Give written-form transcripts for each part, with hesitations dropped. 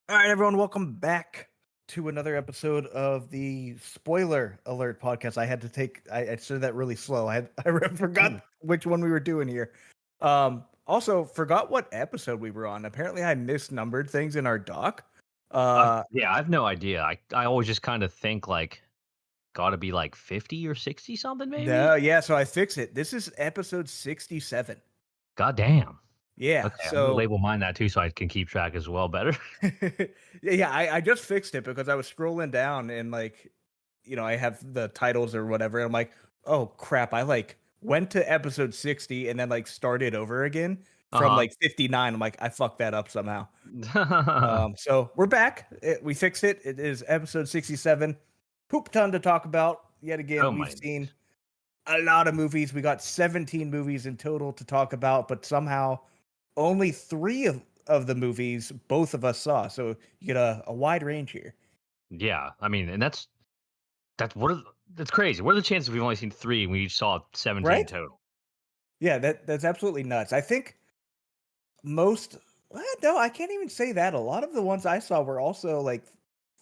All right, everyone, welcome back to another episode of the Spoiler Alert podcast. I said that really slow. Mm. Forgot which one we were doing here. Also forgot what episode we were on. Apparently, I misnumbered things in our doc. Uh, Yeah, I have no idea. I always just kind of think like gotta be like 50 or 60 something maybe. no, yeah, so I fixed it. This is episode 67. God damn. Yeah, Okay, I'm gonna so label mine that too so I can keep track as well better. yeah, I just fixed it because I was scrolling down and I have the titles or whatever. And I'm like, oh crap, I went to episode 60 and then started over again from Uh-huh. 59. I'm like, I fucked that up somehow. Oh So we're back. We fixed it. It is episode 67. Poop ton to talk about. Yet again, we've my seen days. a lot of movies. We got 17 movies in total to talk about, but somehow only three of the movies both of us saw. So you get a wide range here. Yeah, I mean, and that's crazy. What are the chances we've only seen 3 and we each saw 17 Right? total? Yeah, that's absolutely nuts. I think most no, I can't even say that. A lot of the ones I saw were also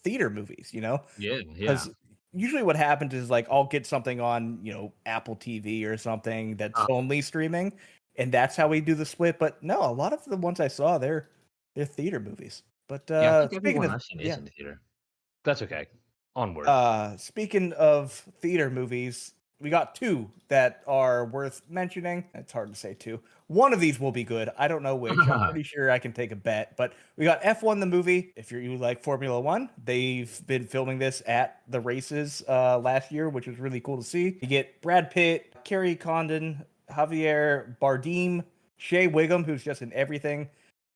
theater movies, Yeah, yeah. because usually what happens is I'll get something on, Apple TV or something that's Uh, only streaming, and that's how we do the split. But no, a lot of the ones I saw, they're theater movies. But yeah, I think speaking everyone of I've seen is yeah, in the theater. That's okay. Onward. speaking of theater movies, we got two that are worth mentioning. It's hard to say two. One of these will be good. I don't know which. I'm pretty sure I can take a bet. But we got F1 the movie. If you like Formula One, they've been filming this at the races last year, which was really cool to see. You get Brad Pitt, Carrie Condon, Javier Bardem, Shea Wiggum, who's just in everything.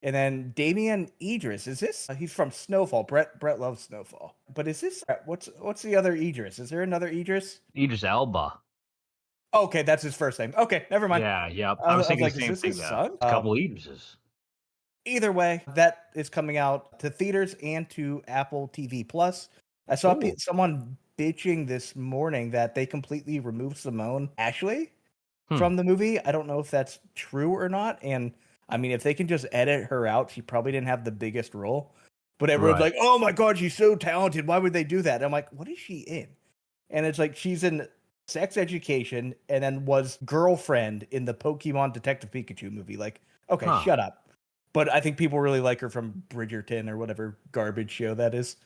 And then Damian Idris. Is this? He's from Snowfall. Brett loves Snowfall. But is this what's the other Idris? Is there another Idris? Idris Elba. Okay, that's his first name. Okay, never mind. Yeah, yep. I was I was thinking the like, is same this thing his though. son? It's a couple of Idrises. Either way, that is coming out to theaters and to Apple TV Plus. I saw Cool. someone bitching this morning that they completely removed Simone Ashley Hmm. from the movie. I don't know if that's true or not. And I mean, if they can just edit her out, she probably didn't have the biggest role. But everyone's Right. like, "Oh my god, she's so talented. Why would they do that?" And I'm like, "What is she in?" And it's like she's in Sex Education and then was girlfriend in the Pokemon Detective Pikachu movie. Like, okay, Huh. shut up. But I think people really like her from Bridgerton or whatever garbage show that is.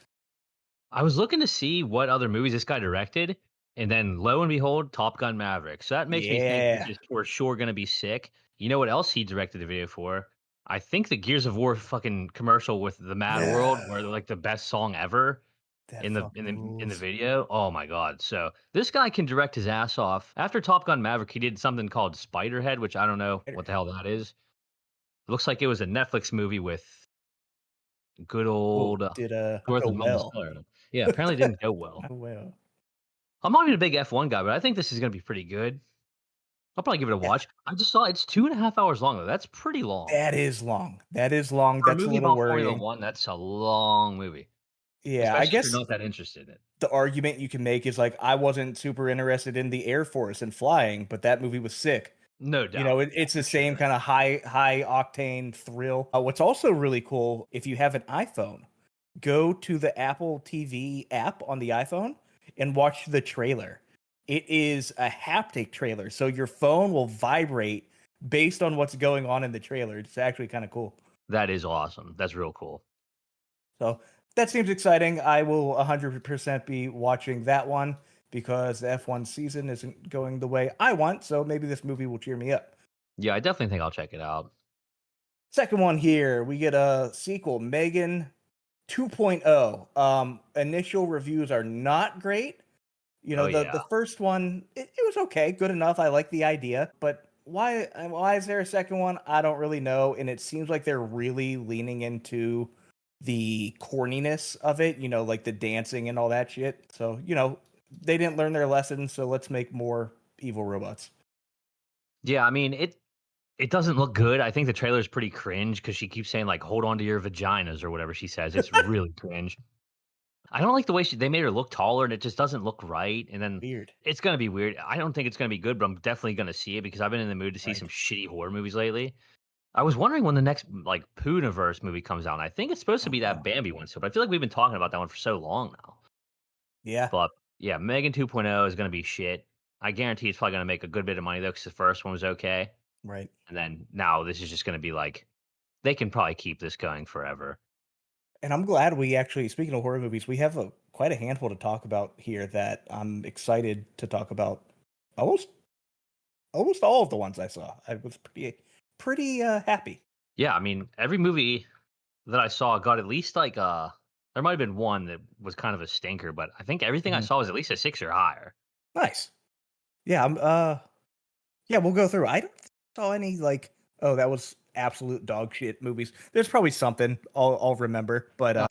I was looking to see what other movies this guy directed, and then lo and behold, Top Gun Maverick. So that makes me think this Yeah, is for sure gonna be sick. You know what else he directed the video for? I think the Gears of War fucking commercial with the Mad World, where they're like the best song ever that in the fucking in the in the rules. video. Oh my god. So this guy can direct his ass off. After Top Gun Maverick, he did something called Spiderhead, which I don't know what the hell that is. Looks like it was a Netflix movie with good Oh, old did go Dorothy well? Miller. Yeah, apparently it didn't go well. Oh well. I'm not even a big F1 guy, but I think this is gonna be pretty good. I'll probably give it a Yeah, watch. I just saw it's 2.5 hours long, though. That's pretty long. that is long. That is long. For a That's a movie little about Formula worrying. 1, that's a long movie, Yeah, I especially if you're guess not that interested in it. the argument you can make is I wasn't super interested in the Air Force and flying, but that movie was sick. No doubt. Yeah, It's the for same sure. kind of high octane thrill. What's also really cool, if you have an iPhone, go to the Apple TV app on the iPhone and watch the trailer. It is a haptic trailer, so your phone will vibrate based on what's going on in the trailer. It's actually kind of cool. That is awesome. That's real cool. So that seems exciting. I will 100% be watching that one because the F1 season isn't going the way I want. So maybe this movie will cheer me up. Yeah, I definitely think I'll check it out. Second one here, we get a sequel, Megan 2.0. Initial reviews are not great. Oh, The yeah. first one, it was okay, good enough. I like the idea, but why is there a second one? I don't really know. And it seems like they're really leaning into the corniness of it, like the dancing and all that shit. So, they didn't learn their lesson, so let's make more evil robots. Yeah, I mean, it doesn't look good. I think the trailer is pretty cringe because she keeps saying, like, "Hold on to your vaginas," or whatever she says. It's really cringe. I don't like the way they made her look taller, and it just doesn't look right, and then Weird. it's gonna be weird. I don't think it's gonna be good, but I'm definitely gonna see it because I've been in the mood to see some Right. shitty horror movies lately. I was wondering when the next like Pooniverse movie comes out. And I think it's supposed to Oh, be that no. Bambi one, so but I feel like we've been talking about that one for so long now. Yeah, But yeah, Megan 2.0 is gonna be shit. I guarantee it's probably gonna make a good bit of money though, because the first one was okay. right. And then now this is just gonna be like they can probably keep this going forever. And I'm glad we actually, speaking of horror movies, we have quite a handful to talk about here that I'm excited to talk about. Almost, almost all of the ones I saw. I was pretty happy. Yeah, I mean, every movie that I saw got at least like there might have been one that was kind of a stinker, but I think everything I Mhm. saw was at least a 6 or higher. Nice. Yeah, yeah, we'll go through. I don't saw any like, oh, that was absolute dog shit movies. There's probably something I'll remember, but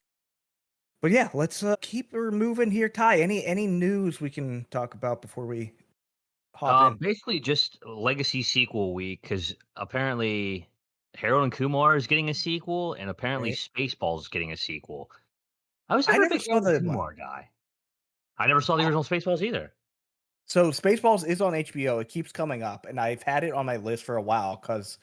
yeah, let's keep her moving here. Ty, any news we can talk about before we hop in? Basically just Legacy sequel week because apparently Harold and Kumar is getting a sequel, and apparently Right. Spaceballs is getting a sequel. I was I never a never big saw Harold and the one. Kumar guy. I never saw the I, original Spaceballs either. so Spaceballs is on HBO. It keeps coming up, and I've had it on my list for a while because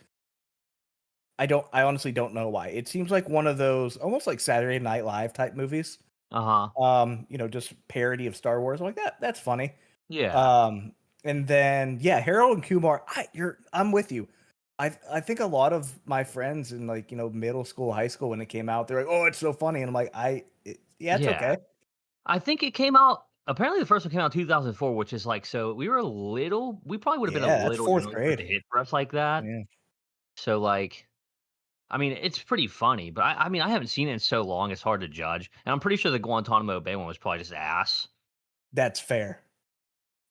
I honestly don't know why. It seems like one of those almost like Saturday Night Live type movies. Uh huh. Just parody of Star Wars. I'm like that's funny. Yeah. Um, and then yeah, Harold and Kumar. I'm with you. I think a lot of my friends in like middle school, high school when it came out, they're like, "Oh, it's so funny," and I'm like, yeah, it's Yeah. okay. I think it came out. Apparently, the first one came out in 2004, which is like so. We were a little. We probably would have been a Yeah, that's little fourth young for it to grade. hit for us like that. Yeah, So like, I mean, it's pretty funny, but I mean, I haven't seen it in so long. It's hard to judge, and I'm pretty sure the Guantanamo Bay one was probably just ass. that's fair.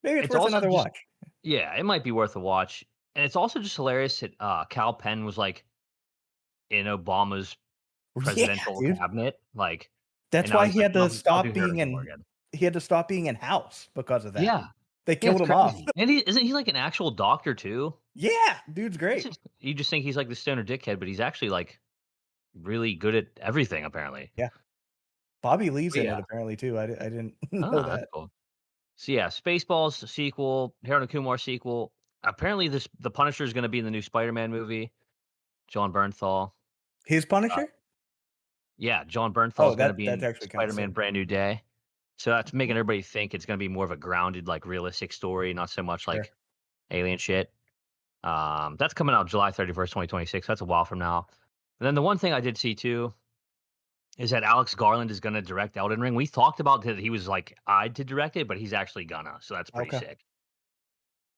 Maybe it's It's worth also another just watch. yeah, it might be worth a watch, and it's also just hilarious that Cal Penn was like in Obama's Yeah, presidential dude. cabinet, like, and That's now why he's he like, had "No, to I'll do stop Harold being and Kumar in. again." He had to stop being in House because of that. Yeah, They yeah, it's killed him off. crazy. And isn't he like an actual doctor too? Yeah, dude's It's great. just you just think he's like the stoner dickhead, but he's actually like really good at everything apparently. Yeah, Bobby Lee's But in it yeah, apparently too. I didn't know oh, that's that. cool. So yeah, Spaceballs sequel, Harold and Kumar sequel. Apparently, this the Punisher is going to be in the new Spider-Man movie. John Bernthal. His Uh, Punisher? yeah, John Bernthal Oh, is going to be that's in actually kind of Spider-Man: sick. Brand New Day. So that's making Mhm. everybody think it's going to be more of a grounded, like realistic story, not so much Sure. like alien shit. That's coming out July 31st, 2026. That's a while from now. And then the one thing I did see too is that Alex Garland is gonna direct Elden Ring. We talked about that he was like eyed to direct it, but he's actually gonna. So that's pretty Okay. sick.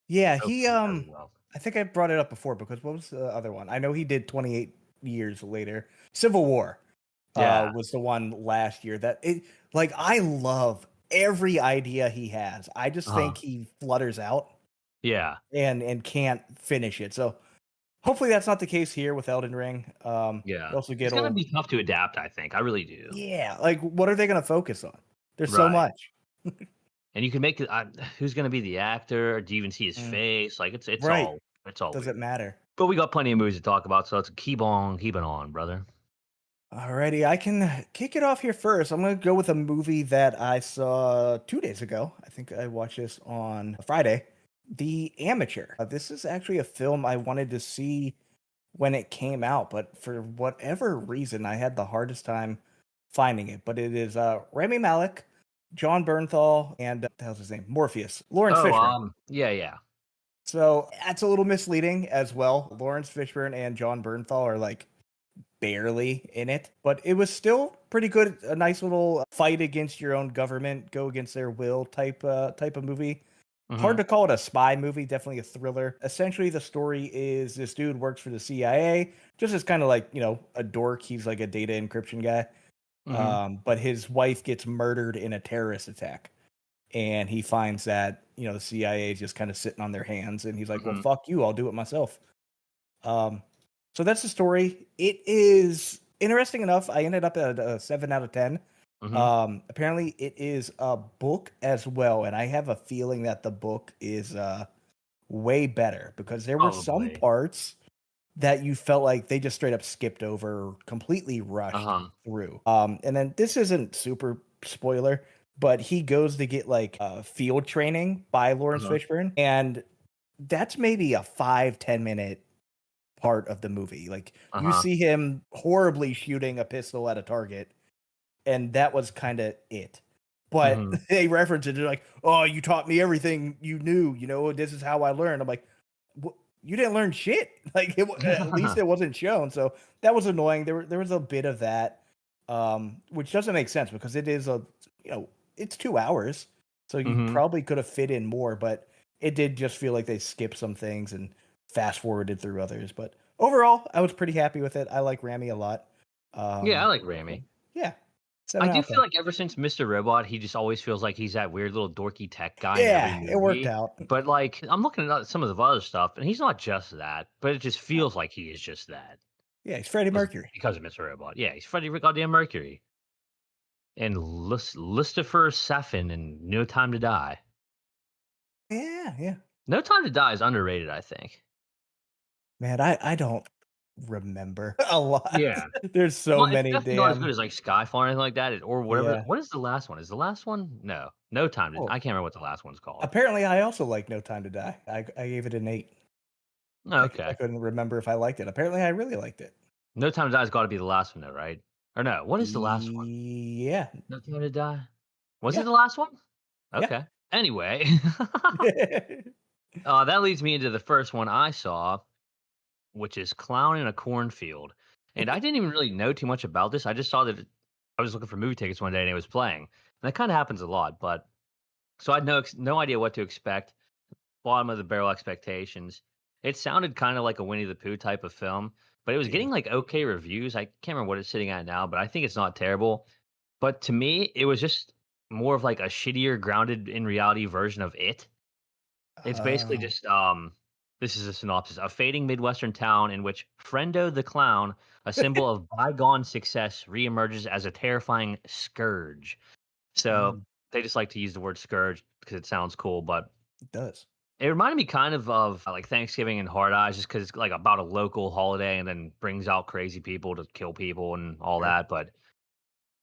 Yeah, Hopefully it does well. I think I brought it up before because what was the other one? I know he did 28 years later. Civil War Yeah. was the one last year that it like I love every idea he has. I just think Uh-huh. he flutters out Yeah. and can't finish it. So hopefully that's not the case here with Elden Ring. Yeah. You also It's get gonna old. be tough to adapt, I think. I really do. Yeah, like what are they going to focus on? There's so Right. much. And you can make it who's gonna be the actor? Do you even see his Mm, face? Like it's right. all Does it weird. matter? But we got plenty of movies to talk about, so let's keep on keeping on, brother. Alrighty, I can kick it off here first. I'm gonna go with a movie that I saw 2 days ago. I think I watched this on Friday. The Amateur. This is actually a film I wanted to see when it came out, but for whatever reason, I had the hardest time finding it. But it is Rami Malek, John Bernthal, and what the hell's his name? Morpheus, Lawrence Oh, Fishburne. yeah, yeah. So that's a little misleading as well. Lawrence Fishburne and John Bernthal are like barely in it, but it was still pretty good. A nice little fight against your own government, go against their will type of movie. Hard Mhm. to call it a spy movie, definitely a thriller. Essentially, the story is this dude works for the CIA, just as kind of like a dork. He's like a data encryption guy, Mhm. but his wife gets murdered in a terrorist attack, and he finds that the CIA is just kind of sitting on their hands, and he's like, "Well, Mhm. fuck you, I'll do it myself." Um, so that's the story. It is interesting enough. I ended up at a 7 out of 10. Mhm. Apparently, it is a book as well, and I have a feeling that the book is way better because there were some Probably. parts that you felt like they just straight up skipped over, completely rushed Uh-huh. through. And then this isn't super spoiler, but he goes to get like field training by Lawrence Uh-huh. Fishburne, and that's maybe a 5-10 minute part of the movie. Like you Uh-huh. see him horribly shooting a pistol at a target, and that was kind of it. But Mhm. they reference it. They're like, "Oh, you taught me everything you knew. You know, this is how I learned." I'm like, "You didn't learn shit." Like, at least it wasn't shown. So that was annoying. There was a bit of that, which doesn't make sense because it is it's 2 hours, so you Mhm. probably could have fit in more. But it did just feel like they skipped some things and fast forwarded through others. But overall, I was pretty happy with it. I like Rami a lot. Yeah, I Um, like Rami. yeah, I 7 out do of feel 10. like ever since Mr. Robot, he just always feels like he's that weird little dorky tech guy in every Yeah, it worked movie. out. But like, I'm looking at some of the other stuff, and he's not just that, but it just No. feels like he is just that Yeah, he's Freddie Mercury. because of Mr. Robot. Yeah, he's Freddie goddamn Mercury and Listifer Safin and No Time to Die. Yeah, yeah. No Time to Die is underrated, I think. Man, I don't remember a lot. Yeah. There's so Well, it's many definitely not as good damn. as like Skyfall or anything like that, or whatever. Yeah. What is the last one? Is the last one? No, No Time to. Oh, I can't remember what the last one's called. apparently I also like No Time to Die. I gave it an 8. I Okay. couldn't remember if I liked it. Apparently I really liked it. No Time to Die has got to be the last one, though, right? Or no? What is the last one? Yeah. No Time to Die. Was it Yeah. the last one? Yeah. Okay. Anyway, that leads me into the first one I saw, which is Clown in a Cornfield. And I didn't even really know too much about this. I just saw that I was looking for movie tickets one day and it was playing. And that kind of happens a lot, but so I had no idea what to expect. Bottom of the barrel expectations. It sounded kind of like a Winnie the Pooh type of film, but it was Yeah. getting like okay reviews. I can't remember what it's sitting at now, but I think it's not terrible. But to me, it was just more of like a shittier, grounded in reality version of it. It's basically Oh. just this is a synopsis: a fading Midwestern town in which Frendo the clown, a symbol of bygone success, reemerges as a terrifying scourge. So Mm, they just like to use the word scourge because it sounds cool, but it does. it reminded me kind of like Thanksgiving and Hard Eyes, just because it's like about a local holiday and then brings out crazy people to kill people and all Sure. that. But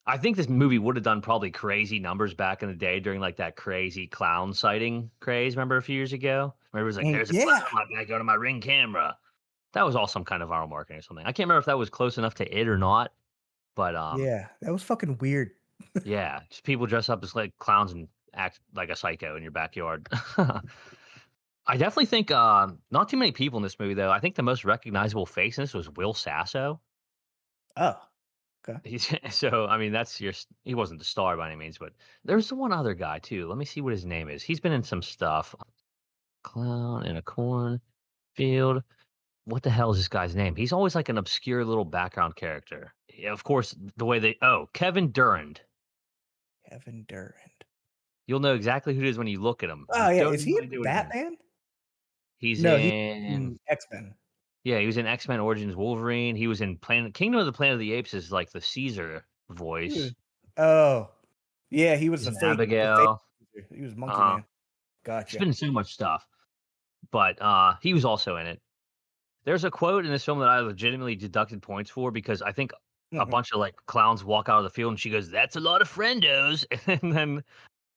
I think this movie would have done probably crazy numbers back in the day during like that crazy clown sighting craze. Remember a few years ago? Remember it was like, there's a clown Yeah. in my backyard on my Ring camera. That was all some kind of viral marketing or something. I can't remember if that was close enough to it or not. But Yeah. That was fucking weird. yeah, just people dress up as like clowns and act like a psycho in your backyard. I definitely think not too many people in this movie though. I think the most recognizable face in this was Will Sasso. Oh, okay. He's so I mean that's he wasn't the star by any means, but there's one other guy too. Let me see what his name is. He's been in some stuff. Clown in a cornfield. What the hell is this guy's name? He's always like an obscure little background character. Yeah, of course, the way they Kevin Durand. Kevin Durant. You'll know exactly who it is when you look at him. Oh, yeah. Don't Is he have in idea what his name. Batman? He's No, he's in in X-Men. Yeah, he was in X-Men Origins Wolverine. He was in Kingdom of the Planet of the Apes is like the Caesar He was voice. Oh, yeah, he was He's in the fake Abigail. he was Monkey Uh-huh. Man. He's Gotcha. been in so much stuff, but he was also in it. There's a quote in this film that I legitimately deducted points for because I think a Mhm. bunch of like clowns walk out of the field and she goes, "That's a lot of friendos," and then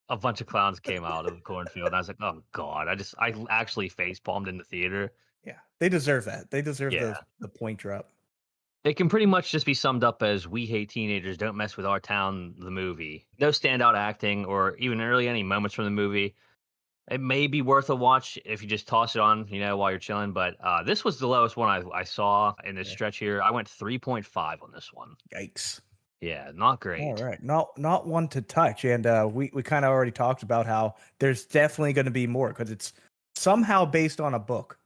a bunch of clowns came out of the cornfield. And I was like, "Oh God!" I actually face palmed in the theater. Yeah, they deserve that. They deserve Yeah. the point drop. It can pretty much just be summed up as "We hate teenagers, don't mess with our town," the movie. No standout acting or even really any moments from the movie. It may be worth a watch if you just toss it on, while you're chilling. But this was the lowest one I saw in this Yeah. stretch here. I went 3.5 on this one. Yikes. Yeah, not All great. right. Not one to touch. And we kind of already talked about how there's definitely going to be more because it's somehow based on a book.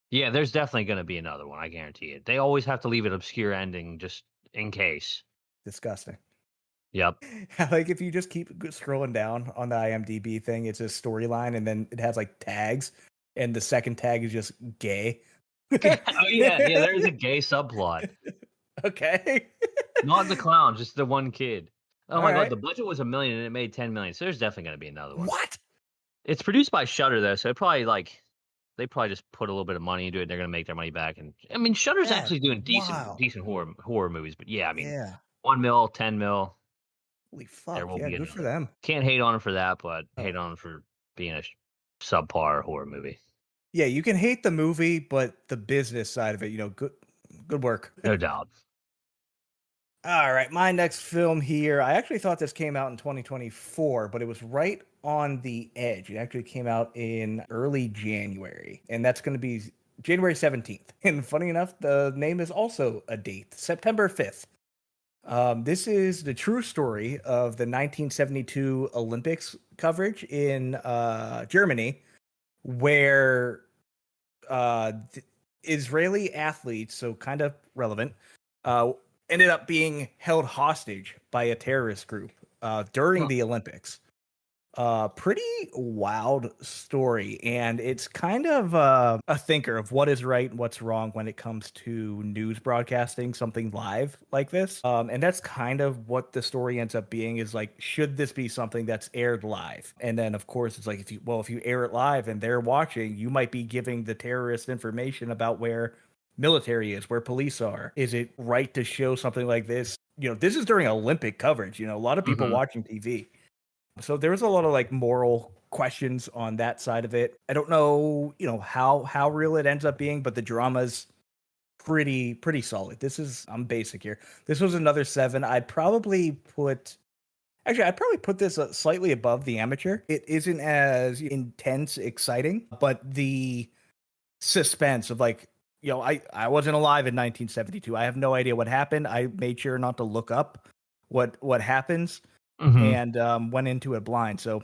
Yeah, there's definitely going to be another one. I guarantee it. They always have to leave an obscure ending just in case. Disgusting. Yep. Like if you just keep scrolling down on the IMDb thing, it's a storyline and then it has like tags and the second tag is just gay. Oh yeah, yeah. There is a gay subplot. Okay. Not the clown, just the one kid. Oh All my god, right. the budget was 1 million and it made 10 million. So there's definitely going to be another one. What? It's produced by Shutter though, so it probably they probably just put a little bit of money into it. And they're gonna make their money back, and I mean, Shutter's That's actually doing decent, wild. decent horror movies. But yeah, I mean, Yeah. 1 mil, 10 mil, Holy there fuck. will Yeah, be good for another one. them. Can't hate on him for that, but Oh, hate on him for being a subpar horror movie. Yeah, you can hate the movie, but the business side of it, good work. No doubt. All right, my next film here. I actually thought this came out in 2024, but it was right on the edge. It actually came out in early January, and that's going to be January 17th. And funny enough, the name is also a date, September 5th. This is the true story of the 1972 Olympics coverage in Germany, where Israeli athletes, so kind of relevant, uh, ended up being held hostage by a terrorist group during Huh. the Olympics. Pretty wild story, and it's kind of a thinker of what is right and what's wrong when it comes to news broadcasting something live like this. And that's kind of what the story ends up being is like, should this be something that's aired live? And then of course it's like if you air it live and they're watching, you might be giving the terrorist information about where military is, where police are. Is it right to show something like this? This is during Olympic coverage, a lot of people Hmm. watching TV. So there was a lot of like moral questions on that side of it. I don't know, how real it ends up being, but the drama's pretty solid. I'm basic here. This was another 7. I'd probably put this slightly above the amateur. It isn't as intense, exciting, but the suspense of like, I wasn't alive in 1972. I have no idea what happened. I made sure not to look up what happens Hmm. and went into it blind. So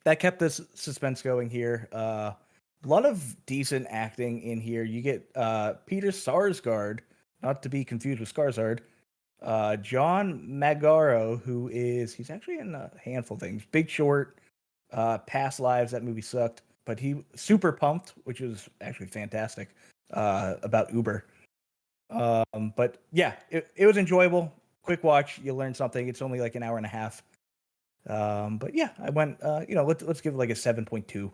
that kept this suspense going here. A lot of decent acting in here. You get Peter Sarsgaard, not to be confused with Skarsgård. John Magaro, he's actually in a handful of things. Big Short, Past Lives. That movie sucked, but he Super Pumped, which was actually fantastic, about Uber. But yeah, it was enjoyable. Quick watch. You learn something. It's only like an hour and a half. But yeah, I went. Let's give it like a 7.2.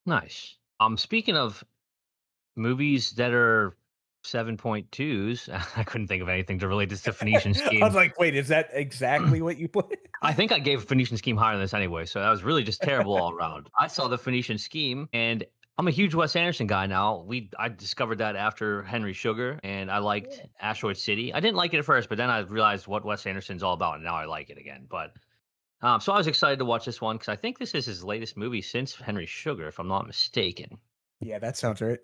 Nice. Speaking of movies that are 7.2s, I couldn't think of anything to relate this to Phoenician I was Scheme. like, wait, is that exactly what you put? I think I gave Phoenician Scheme higher than this anyway, so that was really just terrible all around. I saw the Phoenician Scheme, and I'm a huge Wes Anderson guy now. I discovered that after Henry Sugar, and I liked Yeah. Asteroid City. I didn't like it at first, but then I realized what Wes Anderson's all about, and now I like it again. But so I was excited to watch this one because I think this is his latest movie since Henry Sugar, if I'm not mistaken. Yeah, that sounds right.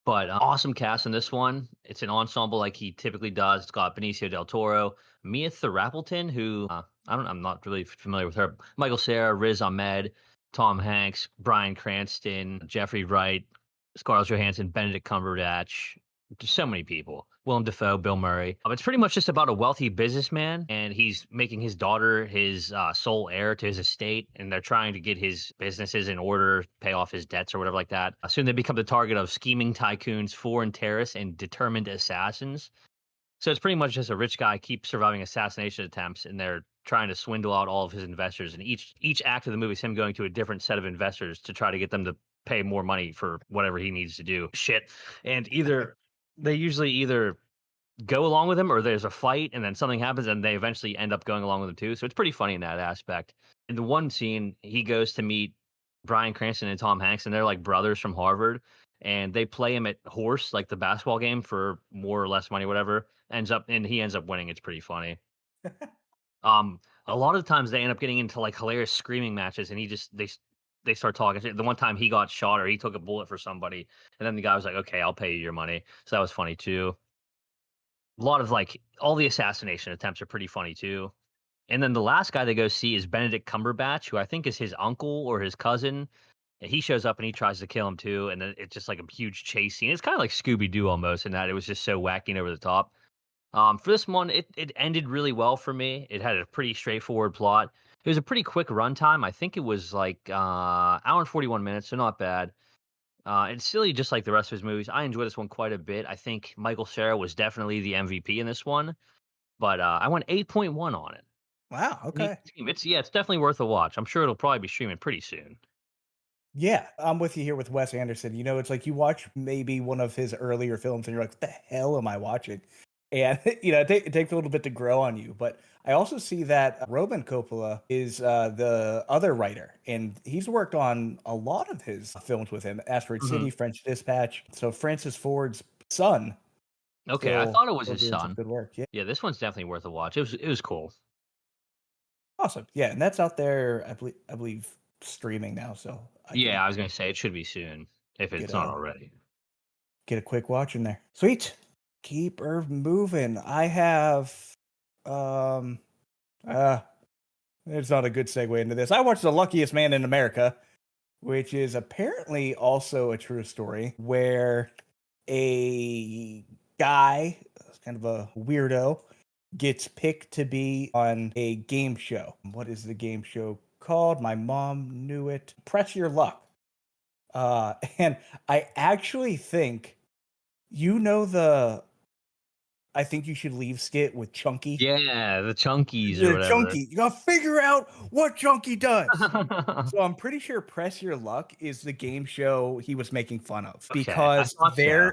But awesome cast in this one. It's an ensemble like he typically does. It's got Benicio del Toro, Mia Therapleton, who I'm not really familiar with her. Michael Cera, Riz Ahmed, Tom Hanks, Bryan Cranston, Jeffrey Wright, Scarlett Johansson, Benedict Cumberbatch. Just so many people. Willem Dafoe, Bill Murray. It's pretty much just about a wealthy businessman, and he's making his daughter his sole heir to his estate, and they're trying to get his businesses in order, pay off his debts or whatever like that. Soon they become the target of scheming tycoons, foreign terrorists, and determined assassins. So it's pretty much just a rich guy keeps surviving assassination attempts, and they're trying to swindle out all of his investors. And each act of the movie is him going to a different set of investors to try to get them to pay more money for whatever he needs to do. Shit, and they usually either go along with him or there's a fight and then something happens and they eventually end up going along with him too. So it's pretty funny in that aspect. In the one scene, he goes to meet Bryan Cranston and Tom Hanks, and they're like brothers from Harvard. And they play him at horse, like the basketball game, for more or less money, whatever. He ends up winning. It's pretty funny. A lot of the times they end up getting into like hilarious screaming matches, and they start talking. The one time he got shot or he took a bullet for somebody, and then the guy was like, "Okay, I'll pay you your money." So that was funny too. A lot of like all the assassination attempts are pretty funny too. And then the last guy they go see is Benedict Cumberbatch, who I think is his uncle or his cousin. And he shows up and he tries to kill him too. And then it's just like a huge chase scene. It's kind of like Scooby Doo almost in that it was just so wacky and over the top. For this one, it ended really well for me. It had a pretty straightforward plot. It was a pretty quick runtime. I think it was like hour and 41 minutes, so not bad. It's silly, just like the rest of his movies. I enjoy this one quite a bit. I think Michael Cera was definitely the MVP in this one, but I went 8.1 on it. Wow. Okay. It's definitely worth a watch. I'm sure it'll probably be streaming pretty soon. Yeah, I'm with you here with Wes Anderson. It's like you watch maybe one of his earlier films and you're like, what the hell am I watching? and it takes a little bit to grow on you. But I also see that Roman Coppola is the other writer, and he's worked on a lot of his films with him: Asteroid Mhm. City, French Dispatch. So Francis Ford's son Okay, I still thought it was still his doing some son. good work. Yeah, Yeah, this one's definitely worth a watch. It was cool. awesome. Yeah, and that's out there. I believe streaming now, so I can Yeah, I was gonna say it should be soon if get it's not a already. get a quick watch in there. Sweet. Keep her moving. I have um uh it's not a good segue into this. I watched The Luckiest Man in America, which is apparently also a true story where a guy, kind of a weirdo, gets picked to be on a game show. What is the game show called? My mom knew it. Press Your Luck. And I actually think the I think you should leave skit with Chunky. Yeah, the Chunkies or The whatever. Chunky. You gotta figure out what Chunky does. So I'm pretty sure Press Your Luck is the game show he was making fun of Okay, I because thought so.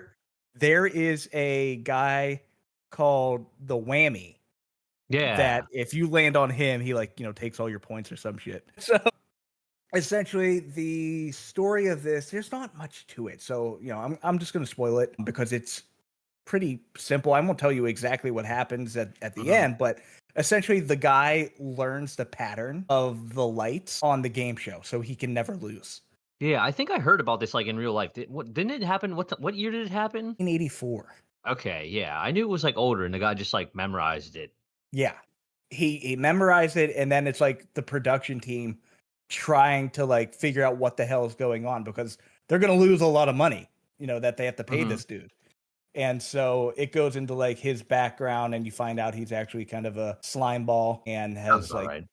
there is a guy called the Whammy Yeah. that if you land on him, he takes all your points or some shit. So essentially the story of this, there's not much to it. So, I'm just gonna spoil it because it's pretty simple. I won't tell you exactly what happens at the Mhm. end, but essentially the guy learns the pattern of the lights on the game show so he can never lose. Yeah, I think I heard about this, like, in real life. Didn't it happen? What year did it happen? In 84. Okay, yeah, I knew it was, like, older and the guy just, like, memorized it. Yeah. He memorized it, and then it's like the production team trying to figure out what the hell is going on because they're going to lose a lot of money, that they have to pay Mhm. this dude. And so it goes into his background, and you find out he's actually kind of a slime ball and Sounds has about right.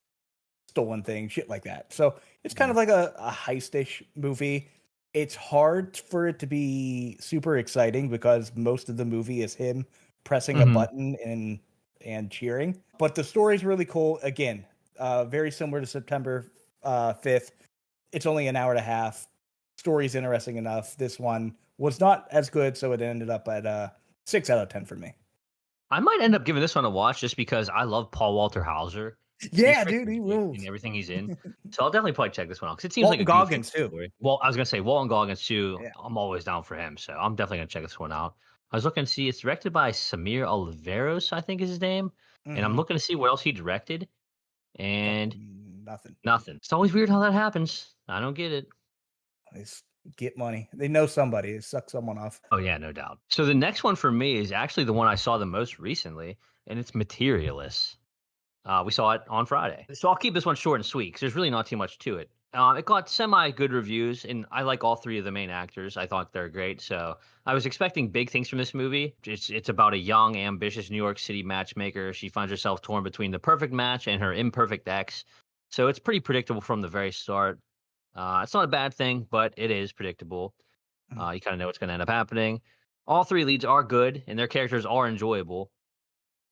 stolen things, shit like that. So it's kind Mhm. of like a heist-ish movie. It's hard for it to be super exciting because most of the movie is him pressing a Mhm. button and cheering. But the story's really cool. Again, very similar to September 5th. It's only an hour and a half. Story's interesting enough. This one was not as good, so it ended up at 6 out of 10 for me. I might end up giving this one a watch just because I love Paul Walter Hauser. He's Yeah, dude, freaking he great in rules. everything he's in. So I'll definitely probably check this one out because it seems like Walton a goofy Goggins too. story. Well, I was gonna say Walton Goggins too. Yeah. I'm always down for him, so I'm definitely gonna check this one out. I was looking to see it's directed by Samir Oliveros, I think is his name, and I'm Hmm. looking to see what else he directed, and Nothing. nothing. It's always weird how that happens. I don't get it. They get money. They know somebody. They suck someone off. Oh yeah, no doubt. So the next one for me is actually the one I saw the most recently, and it's Materialists. We saw it on Friday. So I'll keep this one short and sweet because there's really not too much to it. It got semi good reviews, and I like all three of the main actors. I thought they're great. So I was expecting big things from this movie. It's about a young, ambitious New York City matchmaker. She finds herself torn between the perfect match and her imperfect ex. So it's pretty predictable from the very start. It's not a bad thing, but it is predictable. Mm. You kind of know what's going to end up happening. All three leads are good, and their characters are enjoyable.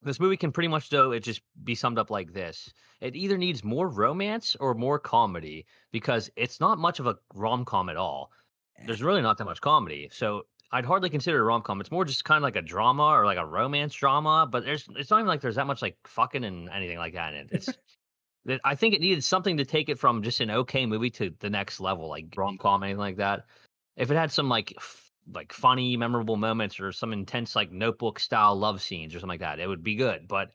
This movie can pretty much, though, it just be summed up like this. It either needs more romance or more comedy because it's not much of a rom-com at all. There's really not that much comedy. So I'd hardly consider it a rom-com. It's more just kind of like a drama or like a romance drama, but it's not even like there's that much like fucking and anything like that in it. I think it needed something to take it from just an okay movie to the next level, like rom-com, anything like that. If it had some like funny, memorable moments or some intense like notebook style love scenes or something like that, it would be good. But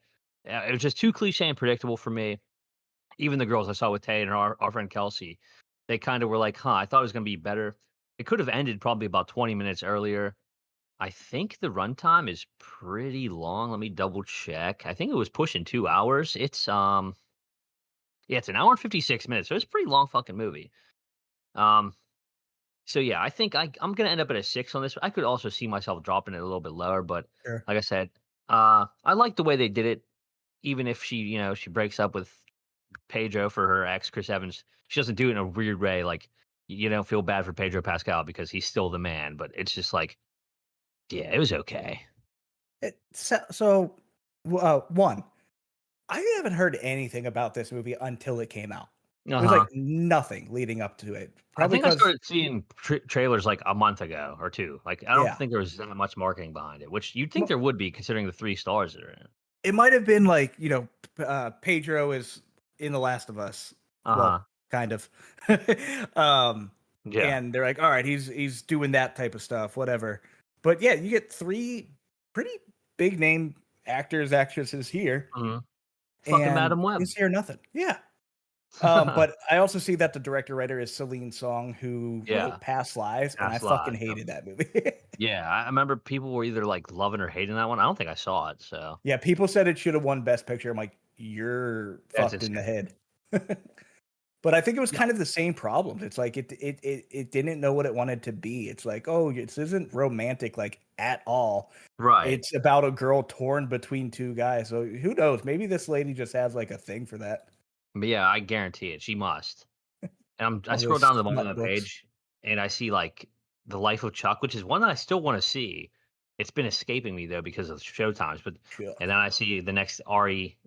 it was just too cliche and predictable for me. Even the girls I saw with Tay and our friend Kelsey, they kind of were like, "Huh, I thought it was gonna be better." It could have ended probably about 20 minutes earlier. I think the runtime is pretty long. Let me double check. I think it was pushing 2 hours. Yeah, it's an hour and 56 minutes. So it's a pretty long fucking movie. Um, So yeah, I think I'm gonna end up at a 6 on this. I could also see myself dropping it a little bit lower, but Sure. like I said, I like the way they did it. Even if she breaks up with Pedro for her ex Chris Evans, she doesn't do it in a weird way. Like you don't feel bad for Pedro Pascal because he's still the man. But it's just like, yeah, it was okay. One, I haven't heard anything about this movie until it came out. There's Uh-huh. like nothing leading up to it. I Probably think I because started seeing trailers like a month ago or 2. Like, I don't yeah, think there was that much marketing behind it, which you'd think Mo- there would be considering the 3 stars that are in it. it might have been like Pedro is in The Last of Us. Well, Uh-huh. kind of. um, Yeah. and they're like, all right, he's doing that type of stuff, whatever. But yeah, you get three pretty big name actors, actresses here, Mhm. Fucking and Madam Web. this here nothing. Yeah. But I also see that the director writer is Celine Song, who Yeah. wrote Past Lives, and I Past fucking Lives, yep. hated that movie. Yeah, I remember people were either, like, loving or hating that one. I don't think I saw it, so Yeah, people said it should have won Best Picture. I'm like, you're that's fucked in the insane. head. But I think it was Yeah. kind of the same problems. It's like it didn't know what it wanted to be. It's like, oh, this isn't romantic like at all. Right. It's about a girl torn between two guys. So who knows? Maybe this lady just has like a thing for that. But, yeah, I guarantee it, she must. And I All scroll those down to the bottom smut of the books. page, and I see, like, The Life of Chuck, which is one that I still wanna see. It's been escaping me, though, because of showtimes, but and Chuck. then I see the next Ari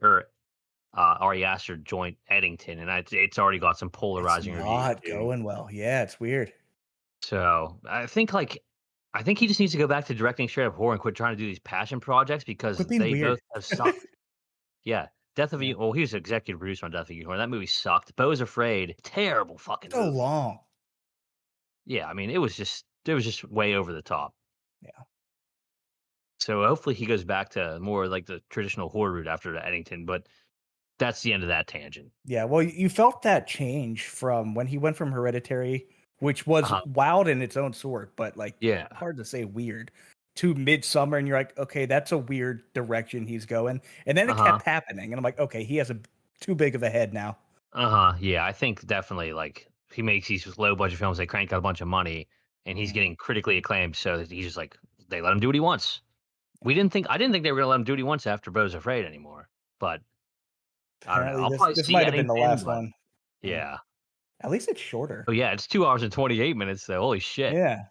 Aster joint Eddington, and it's already got some It's polarizing reviews, not too. going well. Yeah, it's weird. So, I think he just needs to go back to directing straight up horror and quit trying to do these passion projects Quit because being they weird. both have sucked. Yeah. Death of a Yeah. U well, he was executive producer on Death of a Unicorn. That movie sucked. Beau is Afraid, terrible fucking So movie. long. Yeah, I mean, it was just way over the top. Yeah. So, hopefully, he goes back to more like the traditional horror route after the Eddington, but that's the end of that tangent. Yeah, well, you felt that change from when he went from Hereditary, which was Uh-huh. wild in its own sort, but like Yeah. hard to say weird, to Midsummer, and you're like, okay, that's a weird direction he's going. And then it Uh-huh. kept happening, and I'm like, okay, he has a too big of a head now. Uh-huh. Yeah, I think definitely like he makes these low budget films, they crank out a bunch of money and he's Mhm. getting critically acclaimed, so that he's just like they let him do what he wants. I didn't think they were gonna let him do what he wants after Beau's Afraid anymore. But I don't know. Apparently, I'll this probably this see might have been the Eddington, last but one. Yeah, yeah. at least it's shorter. Oh yeah, it's 2 hours and 28 minutes, so holy shit. Yeah,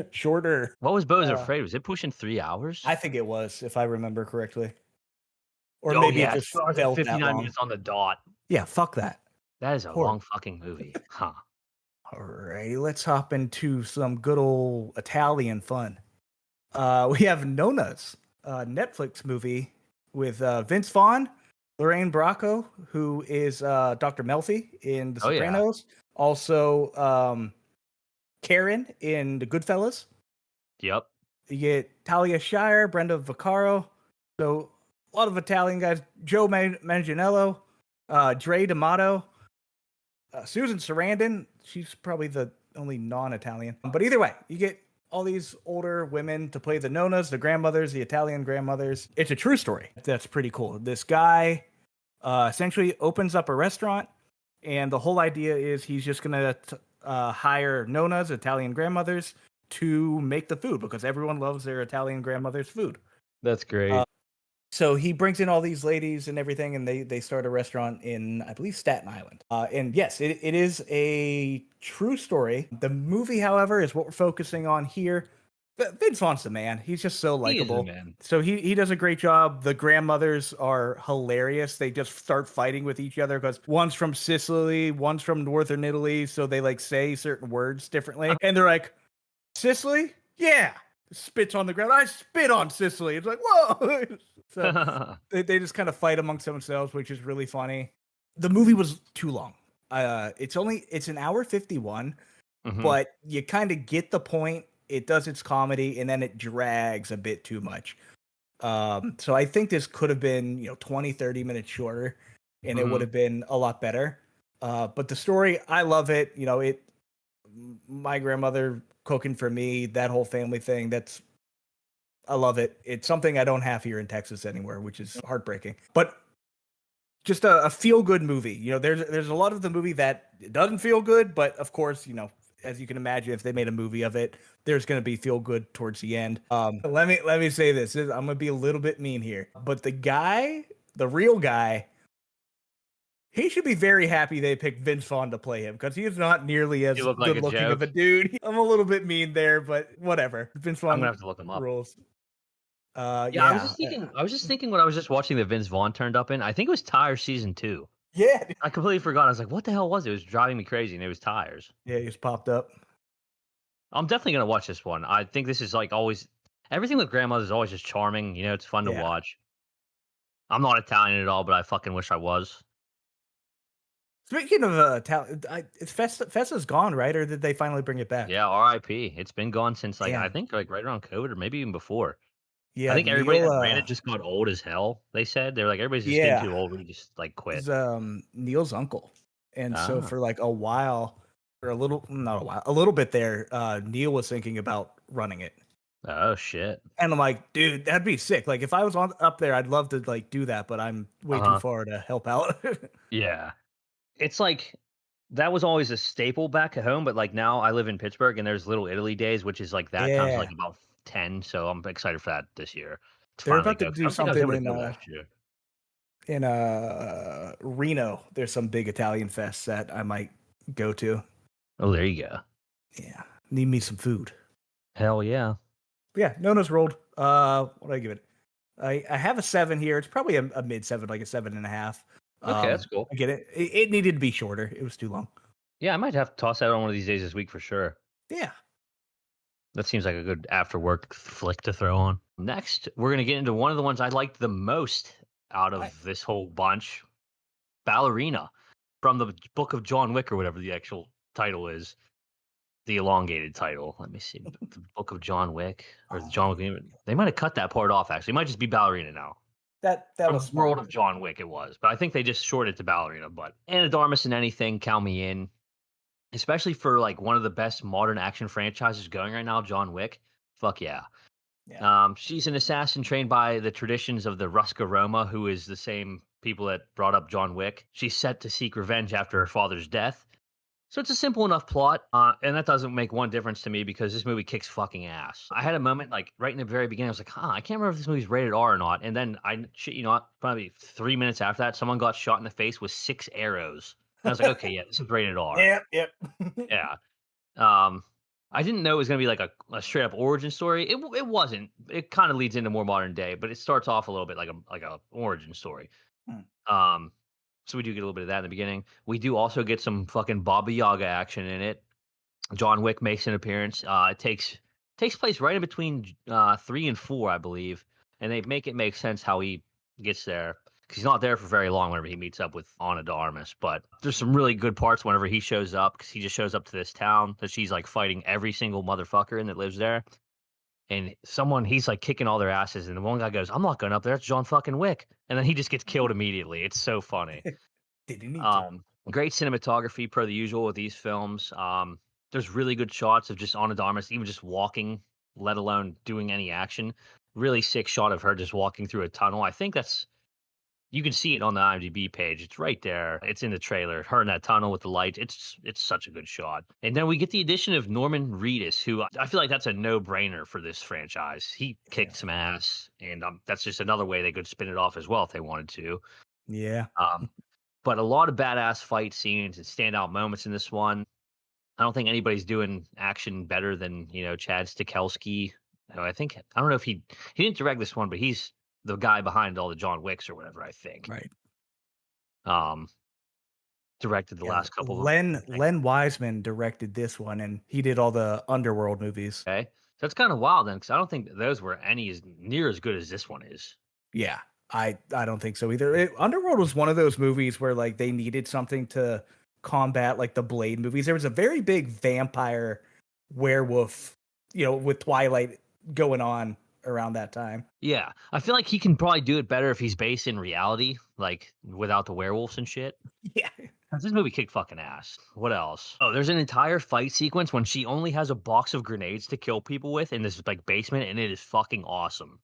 shorter. What was Beau's Uh, Afraid? Was it pushing 3 hours? I think it was, if I remember correctly, or Oh maybe it yeah, it's just 2 hours and felt that 59 long. minutes on the dot. Yeah, fuck that. That is a Horrible. long fucking movie. Huh. Alrighty, let's hop into some good old Italian fun. We have Nonna's Netflix movie with Vince Vaughn, Lorraine Bracco, who is Dr. Melfi in The Oh yeah. Sopranos, also Karen in The Goodfellas. Yep. You get Talia Shire, Brenda Vaccaro, so a lot of Italian guys. Joe Manganiello, Dre D'Amato, Susan Sarandon. She's probably the only non-Italian. But either way, you get all these older women to play the Nonnas, the grandmothers, the Italian grandmothers. It's a true story. That's pretty cool. This guy essentially opens up a restaurant, and the whole idea is he's just gonna hire Nonnas, Italian grandmothers, to make the food because everyone loves their Italian grandmother's food. That's Uh, great. so he brings in all these ladies and everything, and they start a restaurant in, I believe, Staten Island. And yes, it is a true story. The movie, however, is what we're focusing on here. Vince Vaughn's the man. He's just so He is the likable. man. So he does a great job. The grandmothers are hilarious. They just start fighting with each other because one's from Sicily, one's from Northern Italy. So they like say certain words differently. And they're like, Sicily? Yeah. Spits on the ground. I spit on Sicily. It's like, whoa. So they just kind of fight amongst themselves, which is really funny. The movie was too long. It's an hour 51, Mhm. but you kind of get the point. It does its comedy and then it drags a bit too much. So I think this could have been, 20, 30 minutes shorter and it would Mhm. have been a lot better. But the story, I love it. My grandmother cooking for me, that whole family thing, I love it. It's something I don't have here in Texas anywhere, which is heartbreaking. But just a feel good movie. There's a lot of the movie that doesn't feel good, but of course, as you can imagine, if they made a movie of it, there's going to be feel good towards the end. Let me say this. I'm going to be a little bit mean here, but the real guy, he should be very happy they picked Vince Vaughn to play him because he is not nearly You as look like good a looking of a joke. dude. I'm a little bit mean there, but whatever. Vince I'm gonna Vaughn have to look him up. rules. Yeah, Yeah. I was just thinking when I was just watching that Vince Vaughn turned up in, I think it was Tire season 2. Yeah. I completely forgot. I was like, "What the hell was it?" It was driving me crazy, and it was tires. Yeah, he just popped up. I'm definitely gonna watch this one. I think this is like always everything with grandmothers is always just charming. You know, it's fun to Yeah. watch. I'm not Italian at all, but I fucking wish I was. Speaking of talent, Festa's gone, right? Or did they finally bring it back? Yeah, R.I.P. It's been gone since like I Damn. think like right around COVID or maybe even before. I Yeah, think everybody Neil. that ran it just got old as hell. They said they're like everybody's just getting Yeah, too old. We just like quit. is Neil's uncle, and so Ah, for like a while, for a little, not a while, a little bit there, Neil was thinking about running it, oh shit. and I'm like, dude, that'd be sick. Like if I was on up there, I'd love to like do that, but I'm way Uh too huh. far to help out. Yeah. It's like that was always a staple back at home, but like now I live in Pittsburgh and there's Little Italy Days, which is like that times Yeah, like about 10. So I'm excited for that this year to they're finally about to go. 'Cause I do don't think I was something able to go last year. in Reno. There's some big Italian fest that I might go to. Oh, there you go. Yeah, need me some food. Hell yeah. But yeah, Nona's rolled. What do I give it? I have a 7 here. It's probably a mid 7, like a 7.5. Okay, that's cool. I get it. It needed to be shorter. It was too long. Yeah, I might have to toss that on one of these days this week for sure. Yeah. That seems like a good after work flick to throw on. Next, we're gonna get into one of the ones I liked the most out I, of this whole bunch, Ballerina, from the Book of John Wick or whatever the actual title is. The elongated title. Let me see. The Book of John Wick or the oh, John Wick. They might have cut that part off. Actually, it might just be Ballerina now. that From was the smart. world of John Wick, it was, but I think they just shorted to Ballerina. But Anna Darmus and anything, count me in. Especially for like one of the best modern action franchises going right now, John Wick. Fuck yeah. Yeah. She's an assassin trained by the traditions of the Ruska Roma, who is the same people that brought up John Wick. She's set to seek revenge after her father's death. So it's a simple enough plot, and that doesn't make one difference to me because this movie kicks fucking ass. I had a moment like right in the very beginning, I was like, "Huh, I can't remember if this movie's rated R or not." And then I shit you not, probably 3 minutes after that, someone got shot in the face with 6 arrows, and I was like, "Okay, yeah, this is rated R." Yep. Yep. Yeah. Um, I didn't know it was gonna be like a straight up origin story. It wasn't. It kind of leads into more modern day, but it starts off a little bit like a origin story. Hmm. Um, so we do get a little bit of that in the beginning. We do also get some fucking Baba Yaga action in it. John Wick makes an appearance. It takes place right in between 3 and 4, I believe, and they make it make sense how he gets there. 'Cause he's not there for very long whenever he meets up with Ana de Armas, but there's some really good parts whenever he shows up because he just shows up to this town that she's like fighting every single motherfucker in that lives there. And he's like kicking all their asses, and the one guy goes, "I'm not going up there. It's John fucking Wick," and then he just gets killed immediately. It's so funny. Didn't need to. Great cinematography per the usual with these films. There's really good shots of just Ana de Armas even just walking, let alone doing any action. Really sick shot of her just walking through a tunnel. I think that's you can see it on the IMDb page. It's right there. It's in the trailer. Her in that tunnel with the lights. It's such a good shot. And then we get the addition of Norman Reedus, who I feel like that's a no brainer for this franchise. He Yeah. kicked some ass, and that's just another way they could spin it off as well if they wanted to. Yeah. Um, but a lot of badass fight scenes and standout moments in this one. I don't think anybody's doing action better than Chad Stahelski. I think I don't know if he didn't direct this one, but he's the guy behind all the John Wicks or whatever. I think. Right. Um, directed the Yeah. last couple of them. Len Wiseman directed this one, and he did all the Underworld movies. Okay, so that's kind of wild then, because I don't think those were any as near as good as this one is. Yeah. I don't think so either. Underworld was one of those movies where like they needed something to combat like the Blade movies. There was a very big vampire werewolf, with Twilight going on around that time. Yeah, I feel like he can probably do it better if he's based in reality, like without the werewolves and shit. Yeah. 'Cause this movie kicked fucking ass. What else? Oh, there's an entire fight sequence when she only has a box of grenades to kill people with in this like basement, and it is fucking awesome.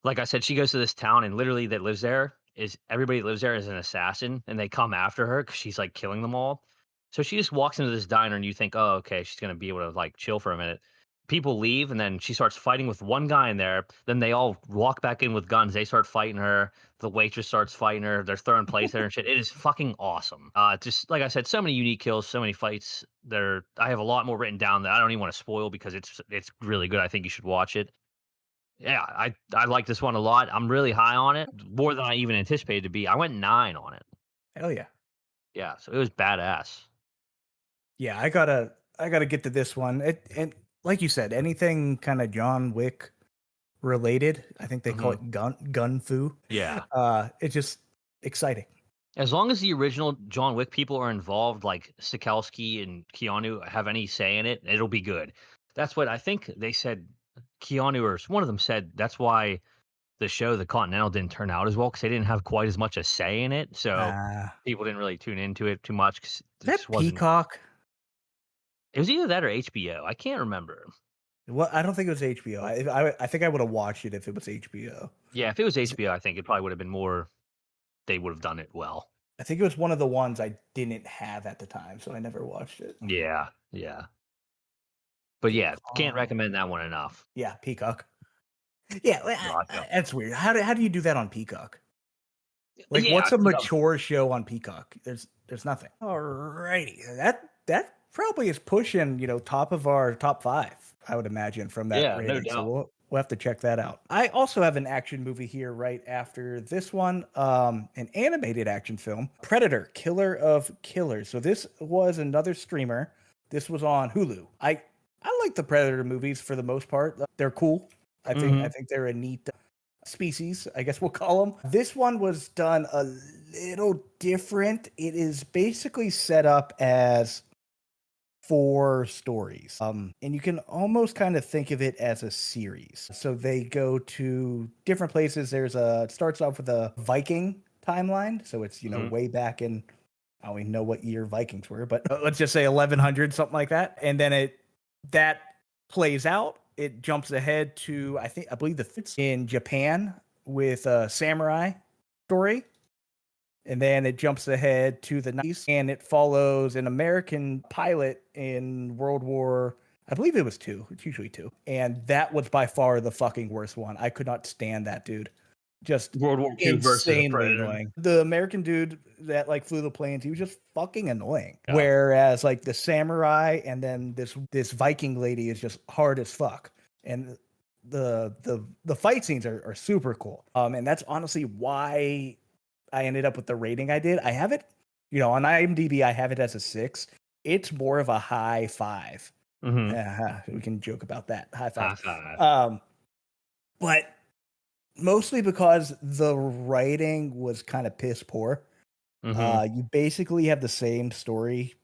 Like I said, she goes to this town, and literally that lives there is everybody that lives there is an assassin, and they come after her because she's like killing them all. So she just walks into this diner, and you think, oh, okay, she's gonna be able to like chill for a minute. People leave, and then she starts fighting with one guy in there. Then they all walk back in with guns. They start fighting her. The waitress starts fighting her. They're throwing plates at her and shit. It is fucking awesome. Just like I said, so many unique kills, so many fights. I have a lot more written down that I don't even want to spoil because it's really good. I think you should watch it. Yeah, I like this one a lot. I'm really high on it, more than I even anticipated to be. I went 9 on it. Hell yeah. Yeah, so it was badass. Yeah, I gotta get to this one. And like you said, anything kind of John Wick related, I think they call Mhm. it gun fu. Yeah. It's just exciting. As long as the original John Wick people are involved, like Sikowski and Keanu have any say in it, it'll be good. That's what I think they said. Keanu or one of them said that's why the show, The Continental, didn't turn out as well because they didn't have quite as much a say in it. So Uh, people didn't really tune into it too much because is it that just wasn't. Peacock? It was either that or HBO. I can't remember. Well, I don't think it was HBO. I think I would have watched it if it was HBO. Yeah, if it was HBO, I think it probably would have been more. They would have done it well. I think it was one of the ones I didn't have at the time, so I never watched it. Yeah, yeah. But The yeah, can't Con- recommend that one enough. yeah, Peacock. Yeah, well, Gotcha. that's weird. How do you do that on Peacock? Like, Yeah, what's a 'cause I'm mature show on Peacock? There's nothing. Alrighty, that probably is pushing top of our top five. I would imagine from that yeah, no rating. So doubt. we'll have to check that out. I also have an action movie here right after this one, an animated action film, Predator: Killer of Killers. So this was another streamer. This was on Hulu. I like the Predator movies for the most part. They're cool. I Mhm. think they're a neat species, I guess we'll call them. This one was done a little different. It is basically set up as four stories. And you can almost kind of think of it as a series. So they go to different places. It starts off with a Viking timeline. So it's, Mhm. way back in, I don't even know what year Vikings were, but let's just say 1100, something like that. And then that plays out. It jumps ahead to I believe the fits in Japan with a samurai story, and then it jumps ahead to the 90s and it follows an American pilot in World War. I believe it was two. It's usually two, and that was by far the fucking worst one. I could not stand that dude. Just World War II versus a insanely Predator. annoying. The American dude that like flew the planes, he was just fucking annoying. Yeah. Whereas like the samurai and then this Viking lady is just hard as fuck. And the fight scenes are super cool. And that's honestly why I ended up with the rating I did. I have it, on IMDb, I have it as a 6. It's more of a high 5. Mhm. We can joke about that. High 5. High five. But mostly because the writing was kind of piss poor. Mhm. You basically have the same story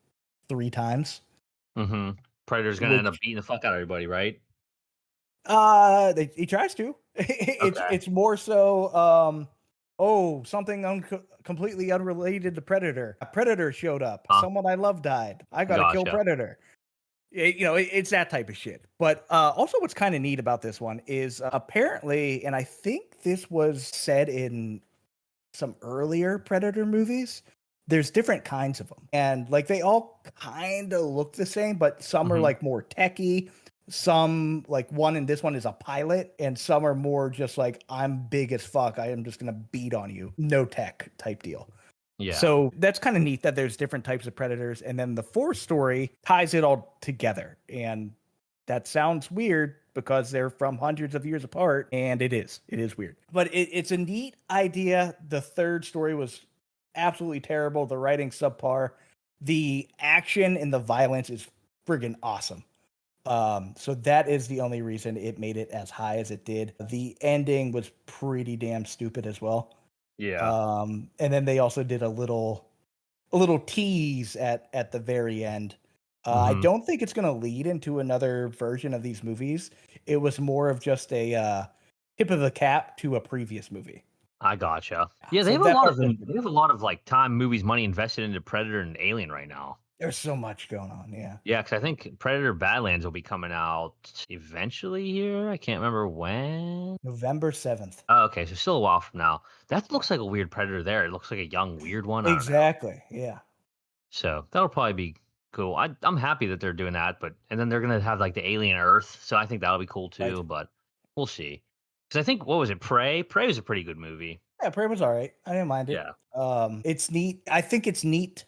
3 times, Mhm. Predator's gonna end up which beating the fuck out of everybody, right? he tries to. It's Okay. it's more so oh, something completely unrelated to Predator. A Predator showed up. Huh. Someone I love died. I got to kill Gotcha. Predator. It's that type of shit. But also, what's kind of neat about this one is apparently, and I think this was said in some earlier Predator movies, there's different kinds of them. And like they all kind of look the same, but some are Mhm. like more techy. Some like one in this one is a pilot, and some are more just like, I'm big as fuck. I am just gonna beat on you. No tech type deal. Yeah. So that's kind of neat that there's different types of predators. And then the fourth story ties it all together. And that sounds weird because they're from hundreds of years apart. And it is. It is weird. But it's a neat idea. The third story was absolutely terrible. The writing subpar. The action and the violence is friggin' awesome. So that is the only reason it made it as high as it did. The ending was pretty damn stupid as well. Yeah. And then they also did a little tease at the very end. I Mhm. don't think it's going to lead into another version of these movies. It was more of just a tip of the cap to a previous movie. I gotcha. Yeah, they So have a that lot part's of gonna them. be They good. have a lot of like time, movies, money invested into Predator and Alien right now. There's so much going on. Yeah, Yeah, because I think Predator Badlands will be coming out eventually here. I can't remember when. November 7th. Oh, okay, so still a while from now. That looks like a weird Predator there. It looks like a young, weird one. I don't know. Exactly. Yeah. So that'll probably be cool. I'm happy that they're doing that, but and then they're gonna have like the alien Earth, so I think that'll be cool Right. too. But we'll see. Because I think what was it? Prey. Prey was a pretty good movie. Yeah, Prey was all right. I didn't mind it. Yeah. It's neat. I think it's neat.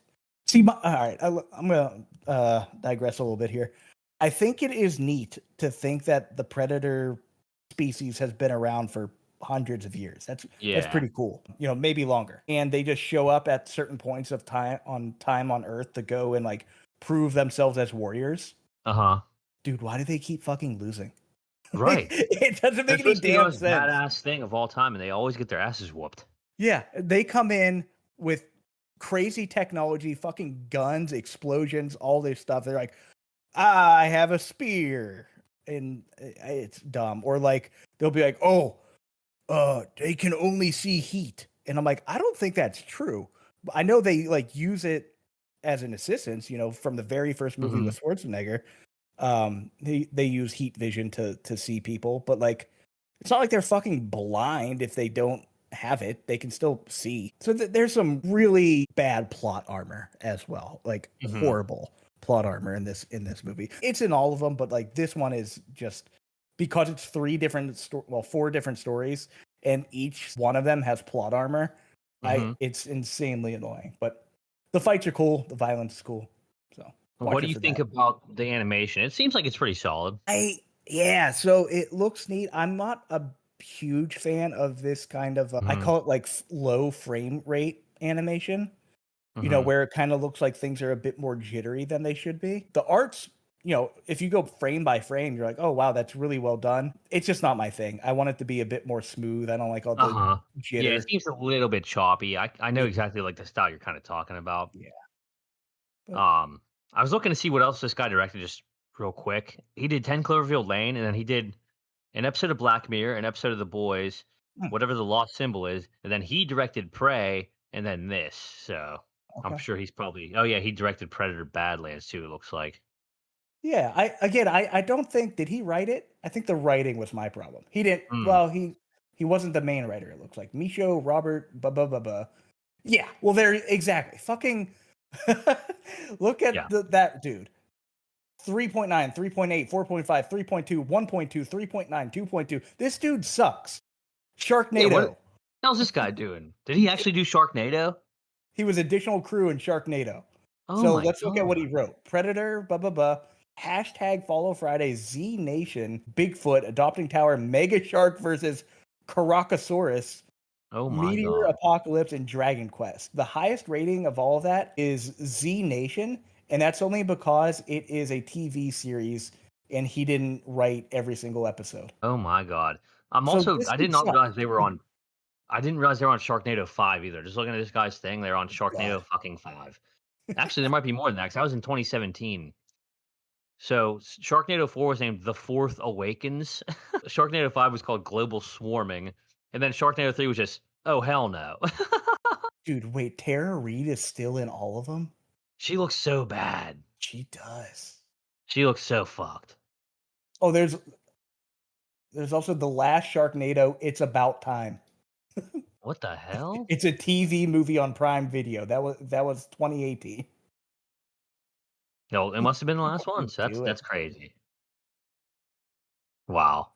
See, all right. I'm gonna digress a little bit here. I think it is neat to think that the predator species has been around for hundreds of years. That's Yeah. pretty cool. You know, maybe longer. And they just show up at certain points of time on Earth to go and like prove themselves as warriors. Uh-huh. Dude, why do they keep fucking losing? Right. It doesn't They're make any supposed to be the damn most sense. badass thing of all time, and they always get their asses whooped. Yeah, they come in with crazy technology, fucking guns, explosions, all this stuff. They're like, I have a spear, and it's dumb. Or like they'll be like, oh, they can only see heat, and I'm like, I don't think that's true. I know they like use it as an assistance, you know, from the very first movie Mhm. with Schwarzenegger. They use heat vision to see people, but like, it's not like they're fucking blind if they don't have it. They can still see. So there's some really bad plot armor as well, like Mhm. horrible plot armor in this movie. It's in all of them, but like this one is just because it's four different stories, and each one of them has plot armor. Mhm. It's insanely annoying, but the fights are cool. The violence is cool. So What watch do it you for think that. about the animation? It seems like it's pretty solid. Yeah, so it looks neat. I'm not a huge fan of this kind of I Mhm. call it like low frame rate animation, you know, Mhm. where it kind of looks like things are a bit more jittery than they should be. The art's, you know, if you go frame by frame, you're like, "Oh, wow, that's really well done." It's just not my thing. I want it to be a bit more smooth. I don't like all the Uh-huh. Yeah, it jitter. seems a little bit choppy. I know Yeah, exactly, like, the style you're kinda talking about. yeah. But Um, I was looking to see what else this guy directed just real quick. He did 10 Cloverfield Lane, and then he did an episode of Black Mirror, an episode of The Boys, hmm, whatever the lost symbol is, and then he directed Prey, and then this. So I'm okay. sure he's probably. Oh yeah, he directed Predator Badlands too. It looks like. Yeah, I don't think did he write it? I think the writing was my problem. He didn't Mm, well, he wasn't the main writer, it looks like. Misho, Robert, blah blah blah blah. Yeah, well there exactly. Fucking look yeah, at that dude. 3.9, 3.8, 4.5, 3.2, 1.2, 3.9, 2.2. This dude sucks. yeah. What Sharknado. the hell's this guy doing? Did he actually do Sharknado? He was additional crew in Sharknado. Oh So my let's look at what he god! wrote. Predator, blah blah blah. Hashtag Follow Friday, Z Nation, Bigfoot, Adopting Tower, Mega Shark versus Caracosaurus, Oh my Meteor god! Apocalypse, and Dragon Quest. The highest rating of all of that is Z Nation, and that's only because it is a TV series and he didn't write every single episode. Oh my god! I'm So also. this I did dude not sucks. realize they were on. I didn't realize they were on Sharknado 5 either. Just looking at this guy's thing, they're on God. Sharknado fucking 5. Actually, there might be more than that 'cause that was in 2017. So Sharknado 4 was named The Fourth Awakens. Sharknado 5 was called Global Swarming. And then Sharknado 3 was just, oh, hell no. Dude, wait, Tara Reid is still in all of them? She looks so bad. She does. She looks so fucked. Oh, there's also the last Sharknado. It's about time. What the hell? It's a TV movie on Prime Video. That was 2018. No, it must have been the last one. So Do that's it. crazy. Wow.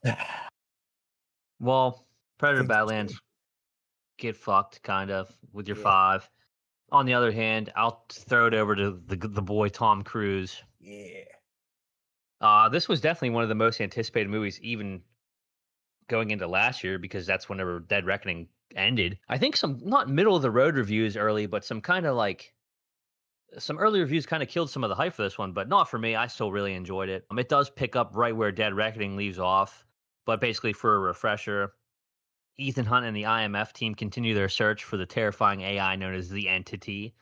Well, Predator Things are silly. Badlands, get fucked, kind of, with your Yeah, 5. On the other hand, I'll throw it over to the boy Tom Cruise. yeah. This was definitely one of the most anticipated movies, even going into last year, because that's whenever Dead Reckoning ended. I think some not middle of the road reviews early, but some kind of like some early reviews kind of killed some of the hype for this one, but not for me. I still really enjoyed it. It does pick up right where Dead Reckoning leaves off, but basically for a refresher, Ethan Hunt and the IMF team continue their search for the terrifying AI known as the Entity,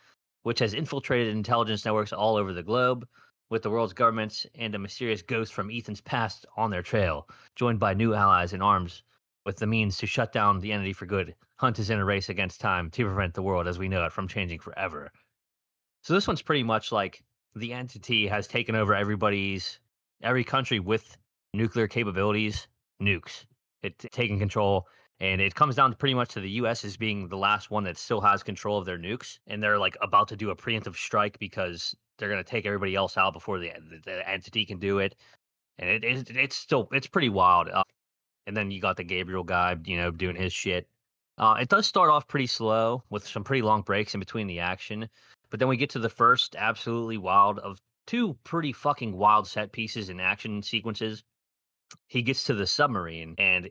which has infiltrated intelligence networks all over the globe, with the world's governments and a mysterious ghost from Ethan's past on their trail, joined by new allies in arms with the means to shut down the entity for good. Hunt is in a race against time to prevent the world as we know it from changing forever. So this one's pretty much like the entity has taken over every country with nuclear capabilities, nukes. It taking control, and it comes down to pretty much to the U.S. as being the last one that still has control of their nukes, and they're like about to do a preemptive strike because they're going to take everybody else out before the entity can do it. And it's pretty wild. And then you got the Gabriel guy, doing his shit. It does start off pretty slow with some pretty long breaks in between the action, but then we get to the first absolutely wild of two pretty fucking wild set pieces and action sequences. He gets to the submarine, and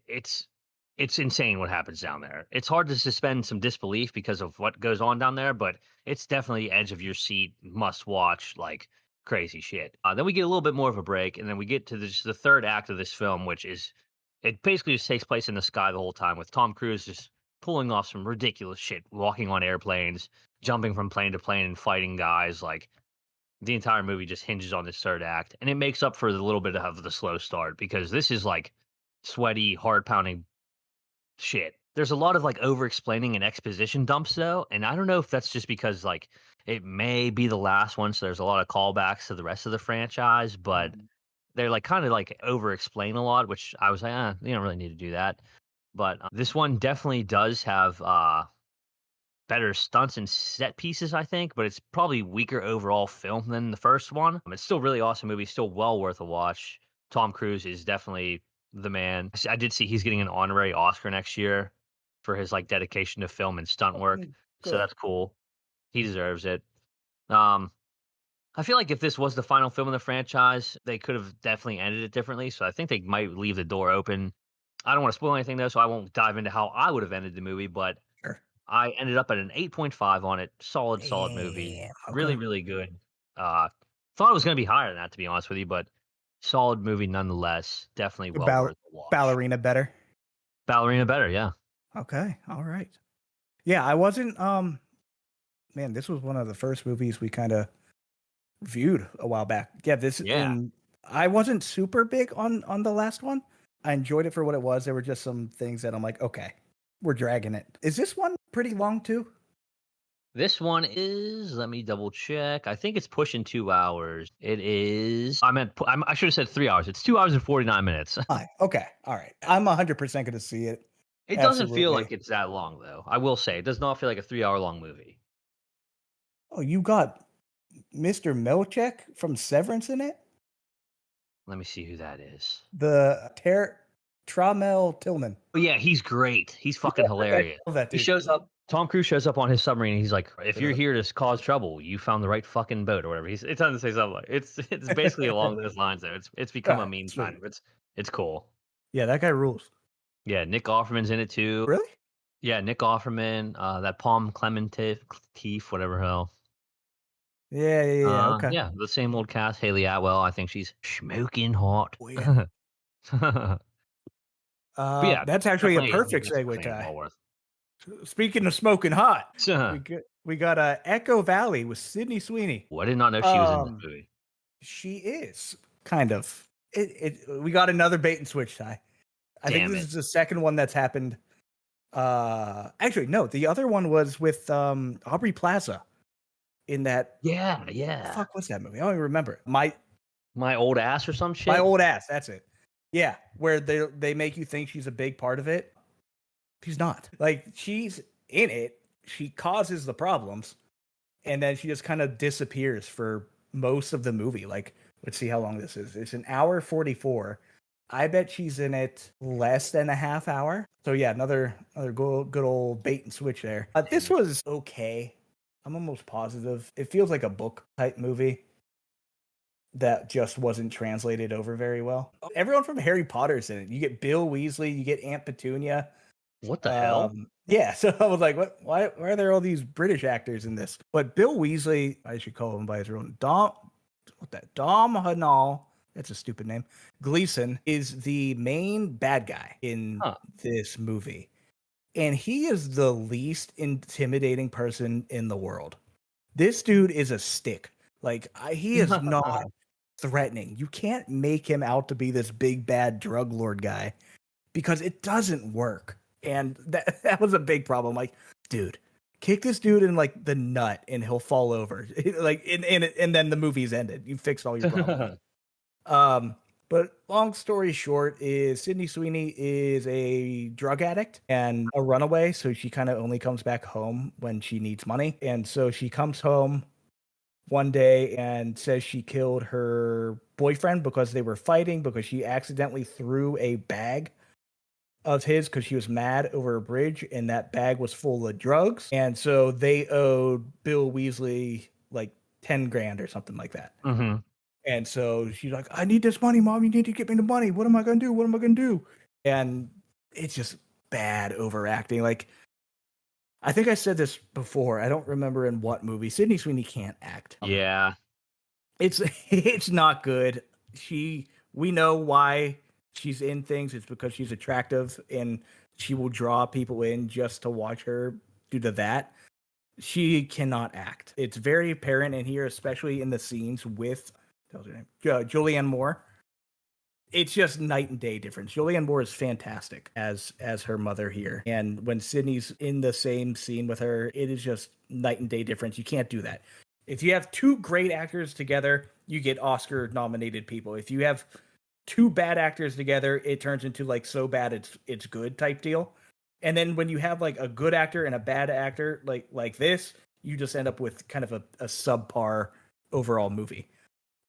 it's insane what happens down there. It's hard to suspend some disbelief because of what goes on down there, but it's definitely edge of your seat, must watch, like crazy shit. Then we get a little bit more of a break, and then we get to the third act of this film, which is it basically just takes place in the sky the whole time with Tom Cruise just pulling off some ridiculous shit, walking on airplanes, jumping from plane to plane, and fighting guys. Like the entire movie just hinges on this third act, and it makes up for the little bit of the slow start because this is like sweaty, heart pounding shit. There's a lot of like over explaining and exposition dumps though, and I don't know if that's just because like it may be the last one, so there's a lot of callbacks to the rest of the franchise, but Mhm. they're like kind of like over explain a lot, which I was like, you don't really need to do that. But this one definitely does have better stunts and set pieces, I think, but it's probably weaker overall film than the first one. It's still really awesome movie, still well worth a watch. Tom Cruise is definitely the man. I did see he's getting an honorary Oscar next year for his like dedication to film and stunt work, so Good. that's cool. He deserves it. Um, I feel like if this was the final film in the franchise, they could have definitely ended it differently. So I think they might leave the door open. I don't want to spoil anything though, so I won't dive into how I would have ended the movie, but Sure. I ended up at an 8.5 on it. Solid movie. Yeah. Really, Okay. really good. Uh, Thought it was going to be higher than that, to be honest with you, but solid movie nonetheless. Definitely well Ball- worth a watch. Ballerina better. Ballerina better, yeah. Okay. All right. Yeah, I wasn't. Man, this was one of the first movies we kind of viewed a while back. Yeah, this Yeah. and I wasn't super big on the last one. I enjoyed it for what it was. There were just some things that I'm like, okay, we're dragging it. Is this one pretty long too? This one is, let me double check. I think it's pushing 2 hours. It is, I should have said 3 hours. It's 2 hours and 49 minutes. Fine. Okay. All right. I'm 100% going to see it. It doesn't feel Absolutely. like it's that long, though. I will say, it does not feel like a 3 hour long movie. Oh, you got Mr. Milchek from Severance in it? Let me see who that is. The Tramel Tillman. Oh, yeah, he's great. He's fucking I hilarious. love that He dude. shows up. Tom Cruise shows up on his submarine. And he's like, "If you're here to cause trouble, you found the right fucking boat, or whatever." It doesn't say something like it's basically along those lines. Though it's become a God, meme kind sweet. of. It's cool. Yeah, that guy rules. Yeah, Nick Offerman's in it too. Really? Yeah, Nick Offerman. That Palm Clementif, whatever hell. Yeah. Okay. Yeah, the same old cast. Haley Atwell. I think she's smoking hot. Oh yeah. But yeah, That's actually a definitely, perfect segue, definitely Ty. well worth. Speaking of smoking hot, I we got Echo Valley with Sydney Sweeney. did not know she was in this movie. She is kind of we got another bait and switch, Ty. I think Damn this it. is the second one that's happened. Actually, no, the other one was with Aubrey Plaza in that Yeah. fuck what's that movie? I don't even remember. My old ass or some shit. My old ass, that's it. Yeah, where they make you think she's a big part of it. She's not. Like she's in it, she causes the problems, and then she just kind of disappears for most of the movie. Like, let's see how long this is. It's an hour 44. I bet she's in it less than a half hour. So yeah, another good old bait and switch there. This was okay. I'm almost positive. It feels like a book type movie that just wasn't translated over very well. Everyone from Harry Potter's in it. You get Bill Weasley, you get Aunt Petunia. What the hell? Yeah, so I was like, what? Why are there all these British actors in this? But Bill Weasley, I should call him by his real name. Dom Hanal, that's a stupid name. Gleason is the main bad guy in Huh. this movie. And he is the least intimidating person in the world. This dude is a stick. Like, he is not threatening. You can't make him out to be this big bad drug lord guy because it doesn't work. And that was a big problem. Like, dude, kick this dude in like the nut and he'll fall over. Like, and then the movie's ended. You fixed all your problems. But long story short is Sydney Sweeney is a drug addict and a runaway. So she kind of only comes back home when she needs money. And so she comes home one day and says she killed her boyfriend because they were fighting because she accidentally threw a bag of his because she was mad over a bridge and that bag was full of drugs. And so they owed Bill Weasley like 10 grand or something like that. Mm-hmm. And so she's like, I need this money, Mom. You need to get me the money. What am I going to do? What am I going to do? And it's just bad overacting. Like, I think I said this before. I don't remember in what movie. Sydney Sweeney can't act. Yeah. It's it's not good. We know why she's in things. It's because she's attractive and she will draw people in just to watch her due to that. She cannot act. It's very apparent in here, especially in the scenes with Julianne Moore. It's just night and day difference. Julianne Moore is fantastic as her mother here, and when Sydney's in the same scene with her, it is just night and day difference. You can't do that. If you have two great actors together, you get Oscar nominated people. If you have two bad actors together, it turns into like so bad it's good type deal. And then when you have like a good actor and a bad actor like this, you just end up with kind of a subpar overall movie.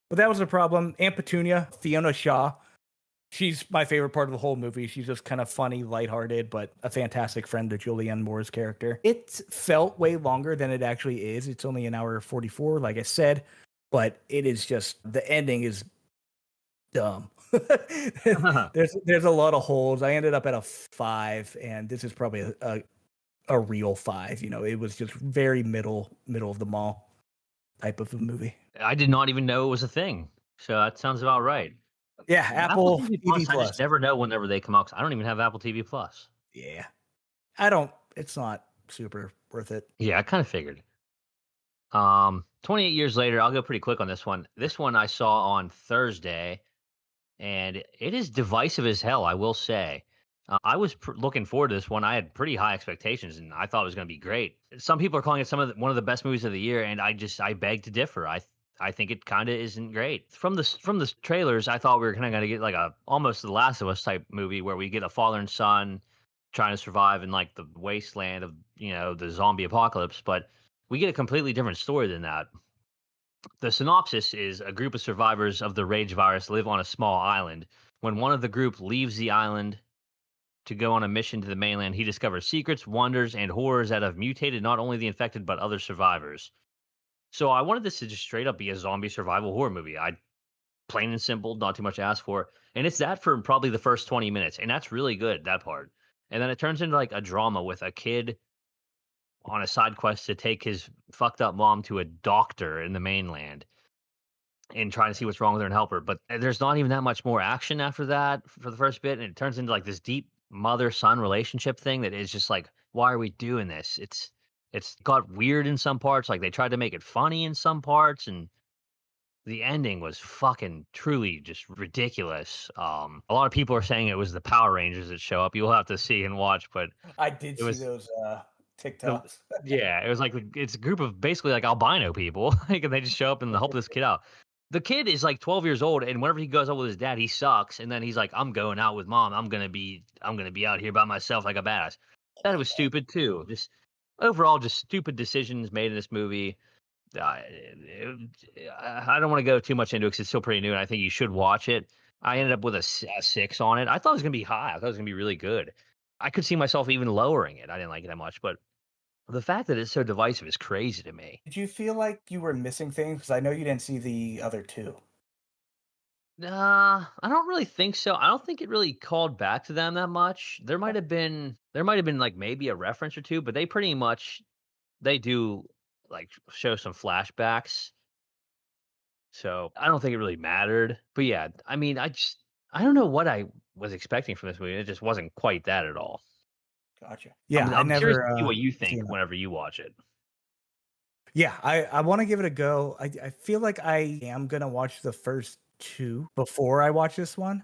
But that was a problem. Aunt Petunia, Fiona Shaw, she's my favorite part of the whole movie. She's just kind of funny, lighthearted, but a fantastic friend to Julianne Moore's character. It felt way longer than it actually is. It's only an hour 44, like I said, but it is just, the ending is dumb. There's a lot of holes. I ended up at a 5, and this is probably a real 5. You know, it was just very middle of the mall type of a movie. I did not even know it was a thing. So that sounds about right. Yeah, Apple TV Plus. I just never know whenever they come out. 'Cause I don't even have Apple TV Plus. Yeah. It's not super worth it. Yeah, I kind of figured. 28 years later, I'll go pretty quick on this one. This one I saw on Thursday, and it is divisive as hell, I will say. I was looking forward to this one. I had pretty high expectations, and I thought it was going to be great. Some people are calling it one of the best movies of the year, and I beg to differ. I think it kind of isn't great. From the trailers, I thought we were kind of going to get like a almost the Last of Us type movie where we get a father and son trying to survive in like the wasteland of the zombie apocalypse, but we get a completely different story than that. The synopsis is a group of survivors of the rage virus live on a small island. When one of the group leaves the island to go on a mission to the mainland, he discovers secrets, wonders, and horrors that have mutated not only the infected but other survivors. So I wanted this to just straight up be a zombie survival horror movie. I plain and simple, not too much to ask for. And it's that for probably the first 20 minutes. And that's really good, that part. And then it turns into like a drama with a kid on a side quest to take his fucked up mom to a doctor in the mainland and trying to see what's wrong with her and help her. But there's not even that much more action after that for the first bit. And it turns into like this deep mother-son relationship thing that is just like, why are we doing this? It's got weird in some parts. Like they tried to make it funny in some parts, and the ending was fucking truly just ridiculous. A lot of people are saying it was the Power Rangers that show up. You'll have to see and watch, but I did see those TikToks. yeah, it was like it's a group of basically like albino people, like, and they just show up and help this kid out. The kid is like 12 years old, and whenever he goes out with his dad, he sucks, and then he's like, "I'm going out with mom. I'm gonna be out here by myself like a badass." That was stupid too. Just overall, just stupid decisions made in this movie. I don't want to go too much into it because it's still pretty new, and I think you should watch it. I ended up with a 6 on it. I thought it was gonna be high. I thought it was gonna be really good. I could see myself even lowering it. I didn't like it that much, but the fact that it's so divisive is crazy to me. Did you feel like you were missing things? Because I know you didn't see the other two. I don't really think so. I don't think it really called back to them that much. There might have been like maybe a reference or two, but they do like show some flashbacks. So I don't think it really mattered. But yeah, I mean, I don't know what I was expecting from this movie. It just wasn't quite that at all. Gotcha. Yeah, I'm I curious never to see what you seen think that. whenever you watch it. Yeah, I want to give it a go. I feel like I am gonna watch the first two before I watch this one.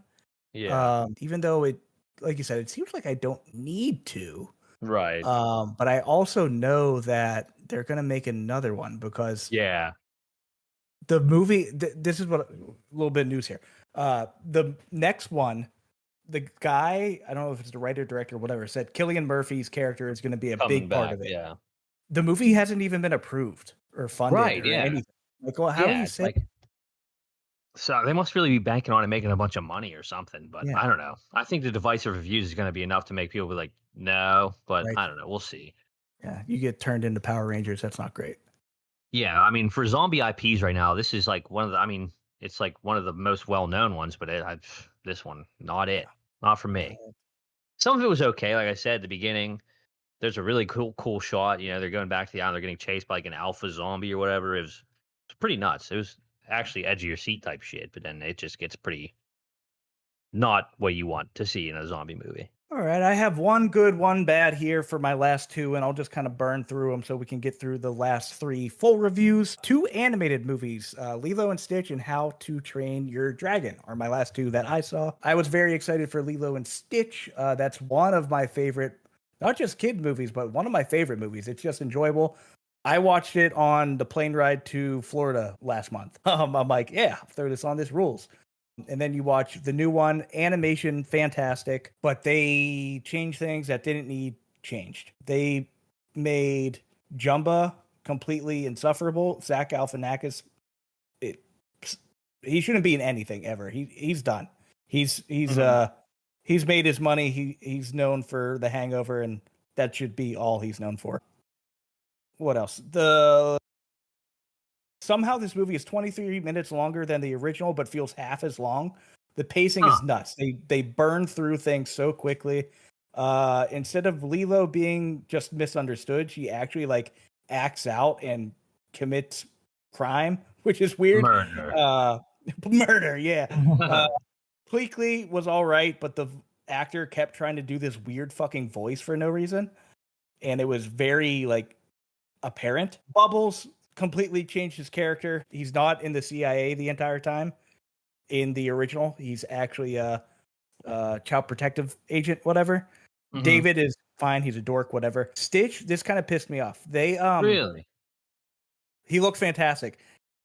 Yeah. Even though it, like you said, it seems like I don't need to. Right. But I also know that they're gonna make another one because Yeah. the movie. This is what a little bit of news here. The next one, the guy, I don't know if it's the writer, director, whatever, said Cillian Murphy's character is going to be a Coming big part back. of it. Yeah. The movie hasn't even been approved or funded Right. or Yeah. anything. Like, well, how do Yeah. you It's say? like, so they must really be banking on it making a bunch of money or something, but Yeah, I don't know. I think the divisive reviews is going to be enough to make people be like, no, but right. I don't know. We'll see. Yeah, you get turned into Power Rangers. That's not great. Yeah, I mean, for zombie IPs right now, this is like one of the. I mean, it's like one of the most well-known ones, but this one, not it, not for me. Some of it was okay. Like I said at the beginning, there's a really cool shot. You know, they're going back to the island. They're getting chased by like an alpha zombie or whatever. It's pretty nuts. It was actually edge of your seat type shit. But then it just gets pretty not what you want to see in a zombie movie. All right, I have one good, one bad here for my last two, and I'll just kind of burn through them so we can get through the last three full reviews. Two animated movies, Lilo and Stitch and How to Train Your Dragon, are my last two that I saw. I was very excited for Lilo and Stitch. That's one of my favorite, not just kid movies, but one of my favorite movies. It's just enjoyable. I watched it on the plane ride to Florida last month. I'm like, yeah, throw this on, this rules. And then you watch the new one, animation fantastic, but they changed things that didn't need changed. They made Jumba completely insufferable. Zach Galifianakis, it, he shouldn't be in anything ever. He's done. He's made his money. He's known for The Hangover, and that should be all he's known for. What else? Somehow this movie is 23 minutes longer than the original, but feels half as long. The pacing is nuts. They burn through things so quickly. Instead of Lilo being just misunderstood, she actually like acts out and commits crime, which is weird. Murder, yeah. Pleakley was all right, but the actor kept trying to do this weird fucking voice for no reason, and it was very like apparent. Bubbles completely changed his character. He's not in the CIA the entire time. In the original, he's actually a child protective agent, whatever. David is fine. He's a dork, whatever. Stitch, this kind of pissed me off. Really? He looks fantastic.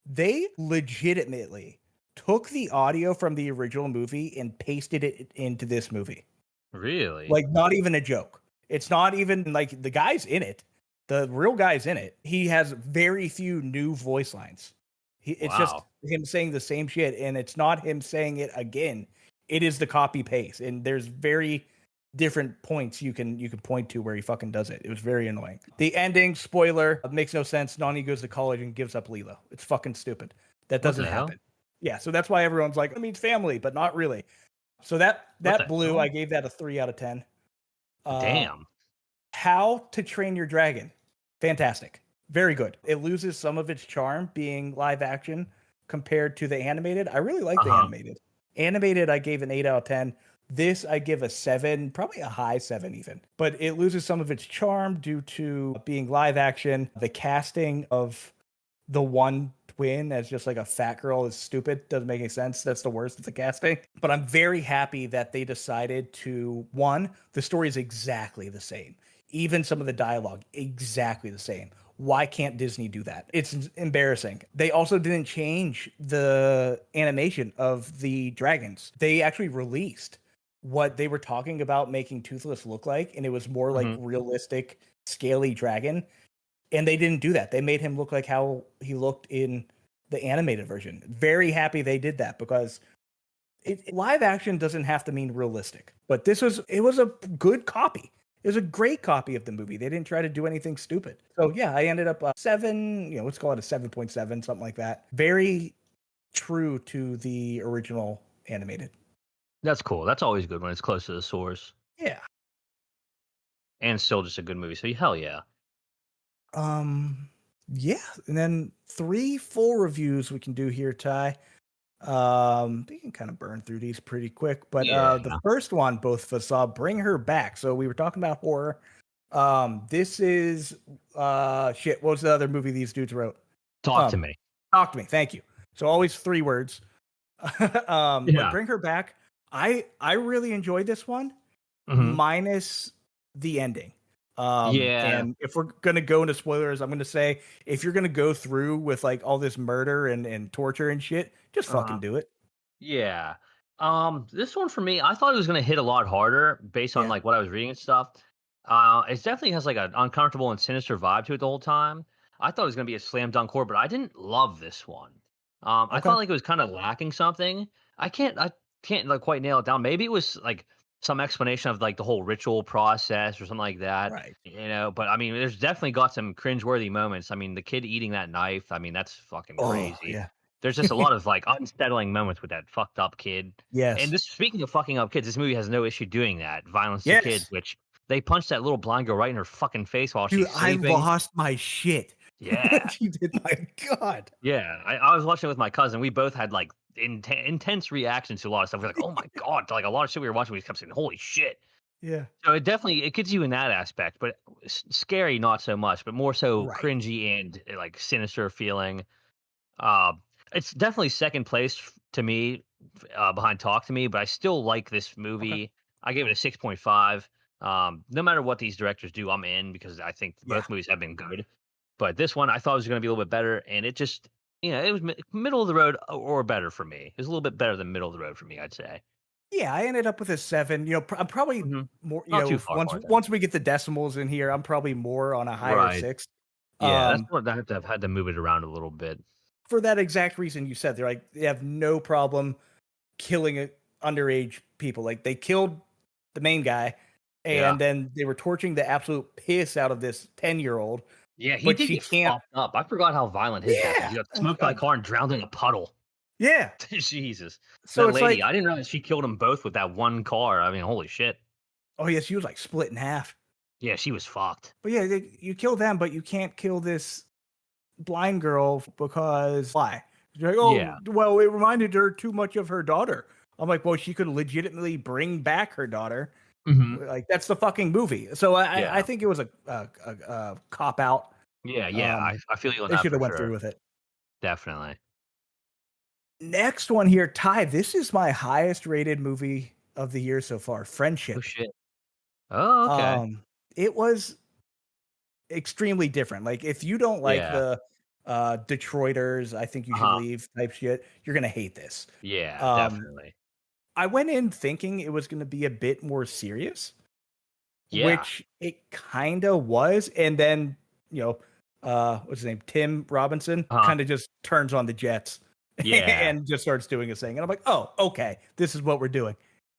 They legitimately took the audio from the original movie and pasted it into this movie. Really? Like, not even a joke. It's not even like the guy's in it. The real guy's in it. He has very few new voice lines. It's just him saying the same shit, and it's not him saying it again. It is the copy paste, and there's very different points you can point to where he fucking does it. It was very annoying. The ending, spoiler, makes no sense. Nonni goes to college and gives up Lilo. It's fucking stupid. That doesn't happen. Yeah, so that's why everyone's like, it means family, but not really. So that blew. I gave that a 3 out of 10. Damn. How to Train Your Dragon. Fantastic. Very good. It loses some of its charm being live action compared to the animated. I really like the animated. Animated, I gave an 8 out of 10. This, I give a 7, probably a high 7 even. But it loses some of its charm due to being live action. The casting of the one twin as just like a fat girl is stupid. Doesn't make any sense. That's the worst of the casting. But I'm very happy that they decided to, one, the story is exactly the same. Even some of the dialogue, exactly the same. Why can't Disney do that? It's embarrassing. They also didn't change the animation of the dragons. They actually released what they were talking about making Toothless look like, and it was more like realistic, scaly dragon. And they didn't do that. They made him look like how he looked in the animated version. Very happy they did that, because live action doesn't have to mean realistic. But it was a good copy. It was a great copy of the movie. They didn't try to do anything stupid. So yeah, I ended up 7, let's call it a 7.7, something like that. Very true to the original animated. That's cool. That's always good when it's close to the source. Yeah. And still just a good movie. So hell yeah. Yeah. And then 3 full reviews we can do here, Ty. We can kind of burn through these pretty quick, but the first one both of us saw, Bring Her Back. So we were talking about horror. This is shit. What was the other movie these dudes wrote? Talk to Me. Talk to Me. Thank you. So always 3 words. But Bring Her Back. I really enjoyed this one, minus the ending. And if we're gonna go into spoilers, I'm gonna say, if you're gonna go through with like all this murder and torture and shit, just fucking do it. Yeah. This one for me, I thought it was gonna hit a lot harder based on like what I was reading and stuff. It definitely has like an uncomfortable and sinister vibe to it the whole time. I thought it was gonna be a slam dunk horror, but I didn't love this one. I felt like it was kind of lacking something. I can't like quite nail it down. Maybe it was like some explanation of like the whole ritual process or something like that. Right. But I mean, there's definitely got some cringeworthy moments. I mean, the kid eating that knife, I mean, that's fucking crazy. Yeah. There's just a lot of, like, unsettling moments with that fucked up kid. And Yes. this speaking of fucking up kids, this movie has no issue doing that, violence to kids, Yes. which they punched that little blind girl right in her fucking face while Dude, she's I sleeping. lost my shit when Yeah. she did. My God. Yeah. I was watching it with my cousin. We both had, like, intense reactions to a lot of stuff. We're like, "Oh my god," to, like, a lot of shit we were watching, we kept saying, "Holy shit." Yeah. So it definitely it gets you in that aspect, but scary not so much, but more so Right. cringy and, like, sinister feeling. Uh, it's definitely second place to me, behind Talk to Me, but I still like this Okay. movie. I gave it a 6.5. No matter what these directors do, I'm in because I think Yeah. both movies have been good. But this one I thought was going to be a little bit better, and it just, it was middle of the road or better for me. It was a little bit better than middle of the road for me, I'd say. Yeah, I ended up with a 7. I'm probably Hmm. more, Not too if far once apart then. once we get the decimals in here, I'm probably more on a higher Right. 6. Yeah, that's Um, what I've had to move it around a little bit. for that exact reason you said. They're like, they have no problem killing underage people. Like, they killed the main guy, Yeah. and then they were torching the absolute piss out of this 10-year-old, Yeah, he but did she get can't. fucked up. I forgot how violent his death was. Yeah. He got smoked by a car and drowned in a puddle. Yeah. Jesus. So That it's lady, like, I didn't realize she killed them both with that one car. I mean, holy shit. oh yeah, she was like split in half. Yeah, she was fucked. But yeah, you kill them, but you can't kill this blind girl because why? You're like, oh, Yeah. well, it reminded her too much of her daughter. I'm like, well, she could legitimately bring back her daughter. Mhm. Like, that's the fucking movie. So I Yeah. think it was a cop out. Yeah, yeah, Um, I feel you on they that should for have went sure. through with it. Definitely. Next one here, Ty. This is my highest rated movie of the year so far. Oh, Friendship. shit. Oh, okay. It was extremely different. Like, if you don't like Yeah. the Detroiters, I think you should Uh-huh. leave type shit, you're gonna hate this. Yeah, Um, definitely. I went in thinking it was gonna be a bit more serious, Yeah. which it kinda was, and then, you know, what's his name? Tim Robinson Uh-huh. kinda just turns on the jets Yeah. and just starts doing his thing. And I'm like, oh, okay, this is what we're doing.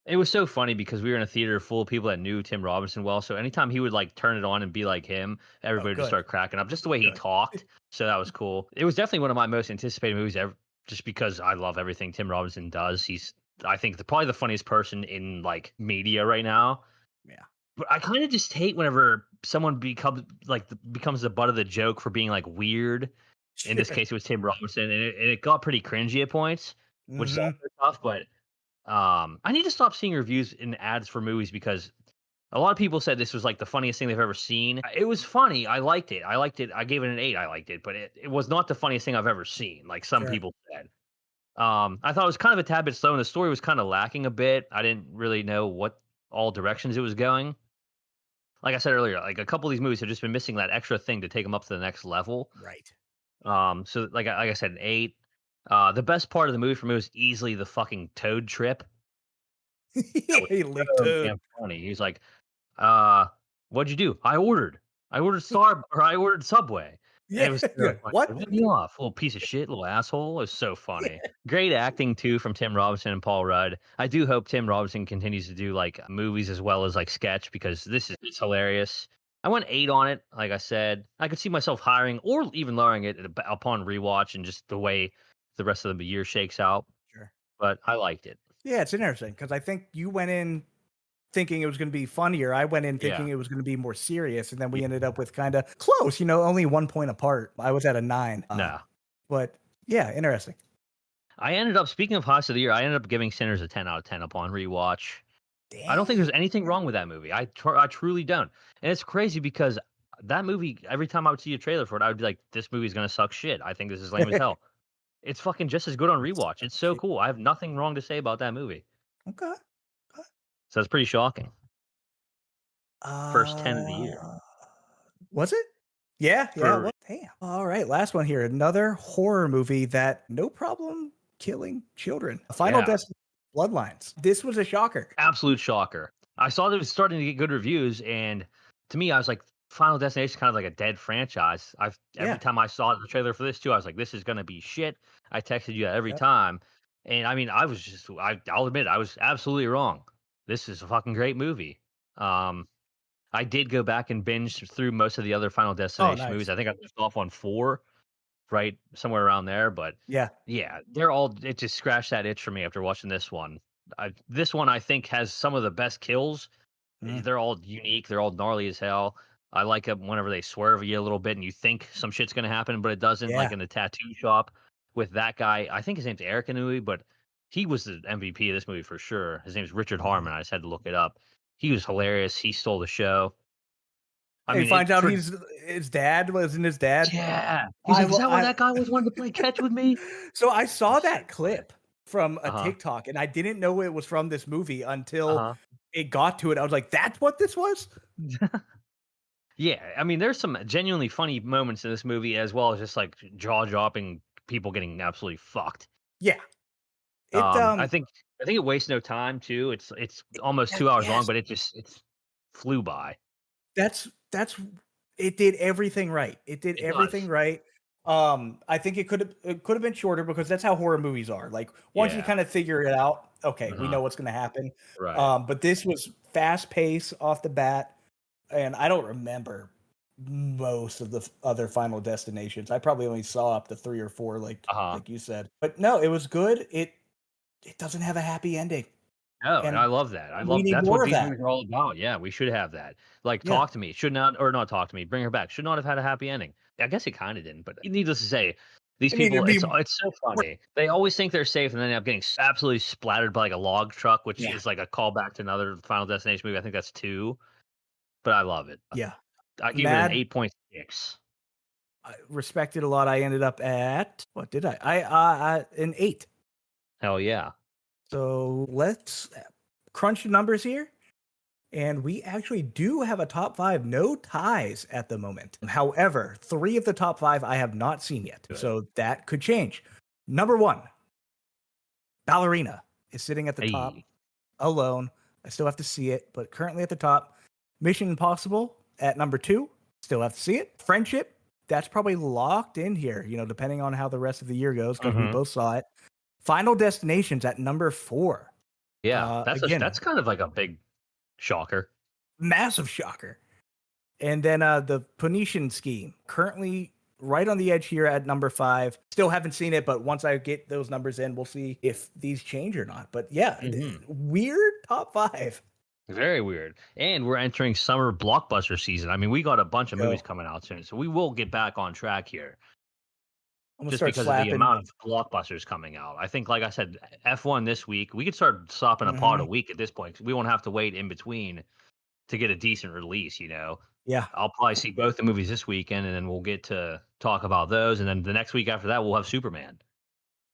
It was so funny because we were in a theater full of people that knew Tim Robinson well, so anytime he would, like, turn it on and be like him, Oh, everybody would just good, start cracking up, just the way he good. talked, so that was cool. It was definitely one of my most anticipated movies ever just because I love everything Tim Robinson does. He's, I think, probably the funniest person in, like, media right now, Yeah. but I kinda just hate whenever someone becomes the butt of the joke for being, like, weird. In this Sure. case, it was Tim Robinson, and it got pretty cringy at points, which is also Mhm. tough, but I need to stop seeing reviews and ads for movies because a lot of people said this was like the funniest thing they've ever seen. It was funny. I liked it. I liked it. I gave it an 8. I liked it, but it was not the funniest thing I've ever seen, like some Sure. people said. I thought it was kind of a tad bit slow, and the story was kind of lacking a bit. I didn't really know what all directions it was going. Like I said earlier, like a couple of these movies have just been missing that extra thing to take them up to the next level. Right. So like I said, an 8. The best part of the movie for me was easily the fucking Toad trip. That was He licked so toad. damn funny. He's like, uh, "What'd you do?" I ordered I ordered Subway." And it Yeah. was like, What? "Rip me off, little piece of shit, little asshole." It was so funny. Great acting too from Tim Robinson and Paul Rudd. I do hope Tim Robinson continues to do, like, movies as well as, like, sketch because this is it's hilarious. I went 8 on it, like I said. I could see myself hiring or even lowering it upon rewatch and just the way the rest of the year shakes out, Sure. but I liked it. Yeah, it's interesting because I think you went in thinking it was gonna be funnier. I went in Yeah. thinking it was gonna be more serious, and then Yeah. we ended up with kinda close, only 1 point apart. I was at a 9. No. But yeah, interesting. I ended up speaking of Hots of the Year, I ended up giving Sinners a 10 out of 10 upon rewatch. I don't think Dang. there's anything wrong with that movie. I truly don't. And it's crazy because that movie, every time I would see a trailer for it, I would be like, "This movie's gonna suck shit. I think this is lame as hell." It's fucking just as good on rewatch. It's so cool. I have nothing wrong to say about that movie. Okay. Okay. So it's pretty shocking. First 10 of the year. Uh, was it? Yeah, yeah, For well, damn. Alright, last one here. Another horror movie that no problem killing children. Final yeah, Destination Bloodlines. This was a shocker. absolute shocker. I saw that it was starting to get good reviews, and to me, I was like, Final Destination is kind of like a dead franchise. I've every Yeah. time I saw the trailer for this too, I was like, this is gonna be shit. I texted you every Yep. time. And I mean, I'll admit I was absolutely wrong. This is a fucking great movie. Um, I did go back and binge through most of the other Final Oh, Destination movies. nice. I think I left off on 4. right somewhere around there. But Yeah. yeah, they're all it just scratched that itch for me after watching this one. This one I think has some of the best kills. Mm. They're all unique. They're all gnarly as hell. I like it whenever they swerve you a little bit and you think some shit's gonna happen, but it doesn't. Like Yeah. in the tattoo shop with that guy. I think his name's Eric Inouye, but he was the MVP of this movie for sure. His name's Richard Mhm. Harmon. I just had to look it up. He was hilarious. He stole the show. I He mean, finds it out for he's his dad wasn't his dad. yeah. He's like, "Is that why I that guy was wanting to play catch with me?" so I saw It's so that funny. clip from a Uh-huh. TikTok, and I didn't know it was from this movie until Uh-huh. it got to it. I was like, "That's what this was?" Yeah, I mean, there's some genuinely funny moments in this movie as well as just, like, jaw-dropping people getting absolutely fucked. Yeah. It, I think it wastes no time too. It's almost 2 hours long, yes. but it's flew by. That's it did everything right. It did It everything does. right. I think it could have been shorter because that's how horror movies are. Like once you Yeah. kind of figure it out, okay, we Uh-huh. know what's going to happen. Right. But this was fast pace off the bat, and I don't remember most of the other Final Destinations. I probably only saw up to 3 or 4 Uh-huh. like you said. But no, it was good. It doesn't have a happy ending, No, and I and love that. I we love need that's more what of these that. movies are all about. Yeah, we should have that. Like, Yeah. Talk to Me should not or not Talk to Me, Bring Her Back should not have had a happy ending. I guess it kinda didn't, but needless to say, these It needed people, to be it's so funny. They always think they're safe and then end up getting absolutely splattered by, like, a log truck, which yeah. is like a callback to another Final Destination movie. I think that's 2, but I love it. Yeah. I give it an Mad 8.6. I respected a lot. I ended up at what did an 8. Hell yeah. So let's crunch the numbers here. And we actually do have a top 5, no ties at the moment. However, 3 of the top 5 I have not seen yet. Good. So that could change. Number 1, Ballerina is sitting at the top Hey. alone. I still have to see it, but currently at the top. Mission Impossible at number 2, still have to see it. Friendship, that's probably locked in here, depending on how the rest of the year goes, because we Mhm. both saw it. Final Destinations at number 4. Yeah, Again, that's kind of like a big shocker. massive shocker. And then the Phoenician Scheme, currently right on the edge here at number 5. Still haven't seen it, but once I get those numbers in, we'll see if these change or not. But yeah, Mhm. weird top 5. Very weird. And we're entering summer blockbuster season. I mean, we got a bunch of movies Go. coming out soon, so we will get back on track here I'm gonna just start because of the slapping. amount of blockbusters coming out. I think, like I said, F1 this week, we could start stopping a pod a Mhm. week at this point 'cause we won't have to wait in between to get a decent release, you know? Yeah. I'll probably see both the movies this weekend and then we'll get to talk about those. And then the next week after that, we'll have Superman.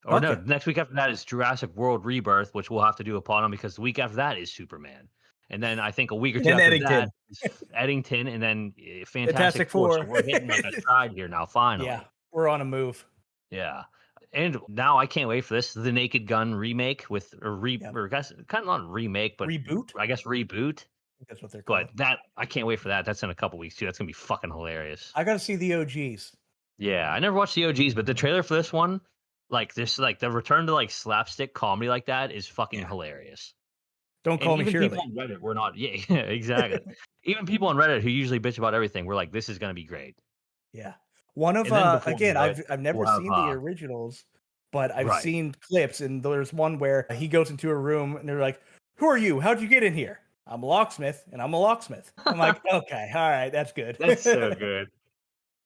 Or no, Okay. next week after that is Jurassic World Rebirth, which we'll have to do a pod on because the week after that is Superman. And then I think a week or 2 And after that Eddington. is Eddington and then Fantastic Fantastic Four. So 4. we're hitting like a stride here now, Yeah, finally. we're on a move. Yeah. And now I can't wait for this. The Naked Gun remake with Yeah. or I guess kind of not remake, but Reboot? I guess reboot. I think that's what they're But called. that I can't wait for that. That's in a couple weeks too. That's gonna be fucking hilarious. I gotta see the OGs. Yeah, I never watched the OGs, but the trailer for this one, like this, like the return to like slapstick comedy like that is fucking Yeah. hilarious. Don't And call me even people Shirley. on Reddit were not, yeah, yeah, exactly. Even people on Reddit who usually bitch about everything were like, "This is gonna be great." Yeah. One of And then before you again, know it, I've never we'll have seen the originals, but I've right. seen clips, and there's one where he goes into a room and they're like, "Who are you? How'd you get in here?" "I'm a locksmith, and I'm a locksmith." I'm like, "Okay, all right, that's good." That's so good.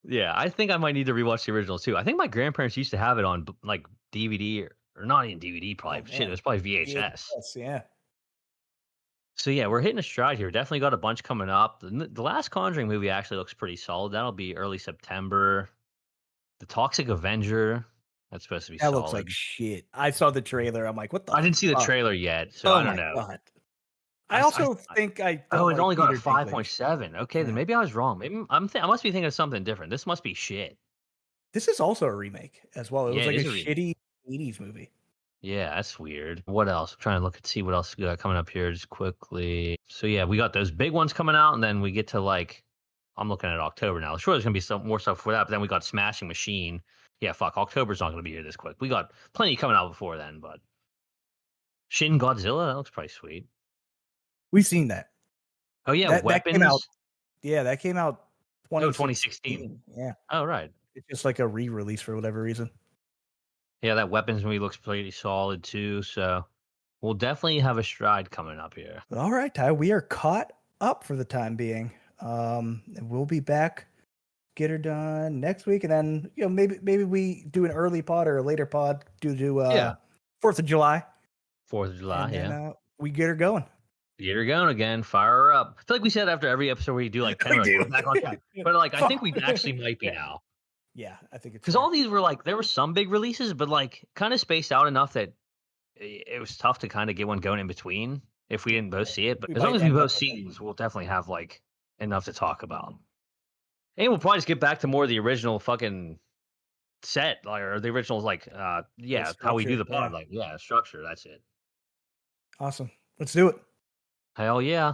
Yeah, I think I might need to rewatch the original too. I think my grandparents used to have it on like DVD or not even DVD, Oh, probably. Shit, it man. was probably VHS. VHS, yeah. So yeah, we're hitting a stride here. Definitely got a bunch coming up. The last Conjuring movie actually looks pretty solid. That'll be early September. The Toxic Avenger, that's supposed to be That looks like solid. shit. I saw the trailer, I'm like, "What the I didn't see the fuck?" trailer yet, so Oh I don't my know. god. I also think I Oh, don't it like only got a Peter Dinklage. 5.7. Okay, then Yeah. maybe I was wrong. Maybe I must be thinking of something different. This must be shit. This is also a remake as well. It Yeah, was it like a is a remake. shitty '80s movie. Yeah, that's weird. What else? I'm trying to look and see what else we got coming up here just quickly. So yeah, we got those big ones coming out, and then we get to like I'm looking at October now. Sure, there's gonna be some more stuff for that, but then we got Smashing Machine. Yeah, fuck, October's not gonna be here this quick. We got plenty coming out before then, but Shin Godzilla, that looks pretty sweet. We've seen that. Oh yeah, That came out Weapons. yeah, that came out Oh, 2016. 2016. Yeah. Oh right. It's just like a re-release for whatever reason. Yeah, that weapons movie looks pretty solid too. So we'll definitely have a stride coming up here. All right, Ty, we are caught up for the time being. And we'll be back, get her done next week, and then maybe we do an early pod or a later pod due to Yeah. 4th of July, 4th of July, and yeah. then we get her going. Get her going again. Fire her up. I feel like we said after every episode we do like 10, We like, do. we're back on track. But like, I think we actually might be Yeah. now. Yeah, I think it's Because all these were like, there were some big releases, but like kind of spaced out enough that it was tough to kind of get one going in between if we didn't both see it. But We as long might as we end both up with see these, we'll definitely have like enough to talk about. And we'll probably just get back to more of the original fucking set, like, or the original, like, yeah, how we do the pod. Yeah. Like, yeah, structure. That's it. Awesome. Let's do it. Hell yeah.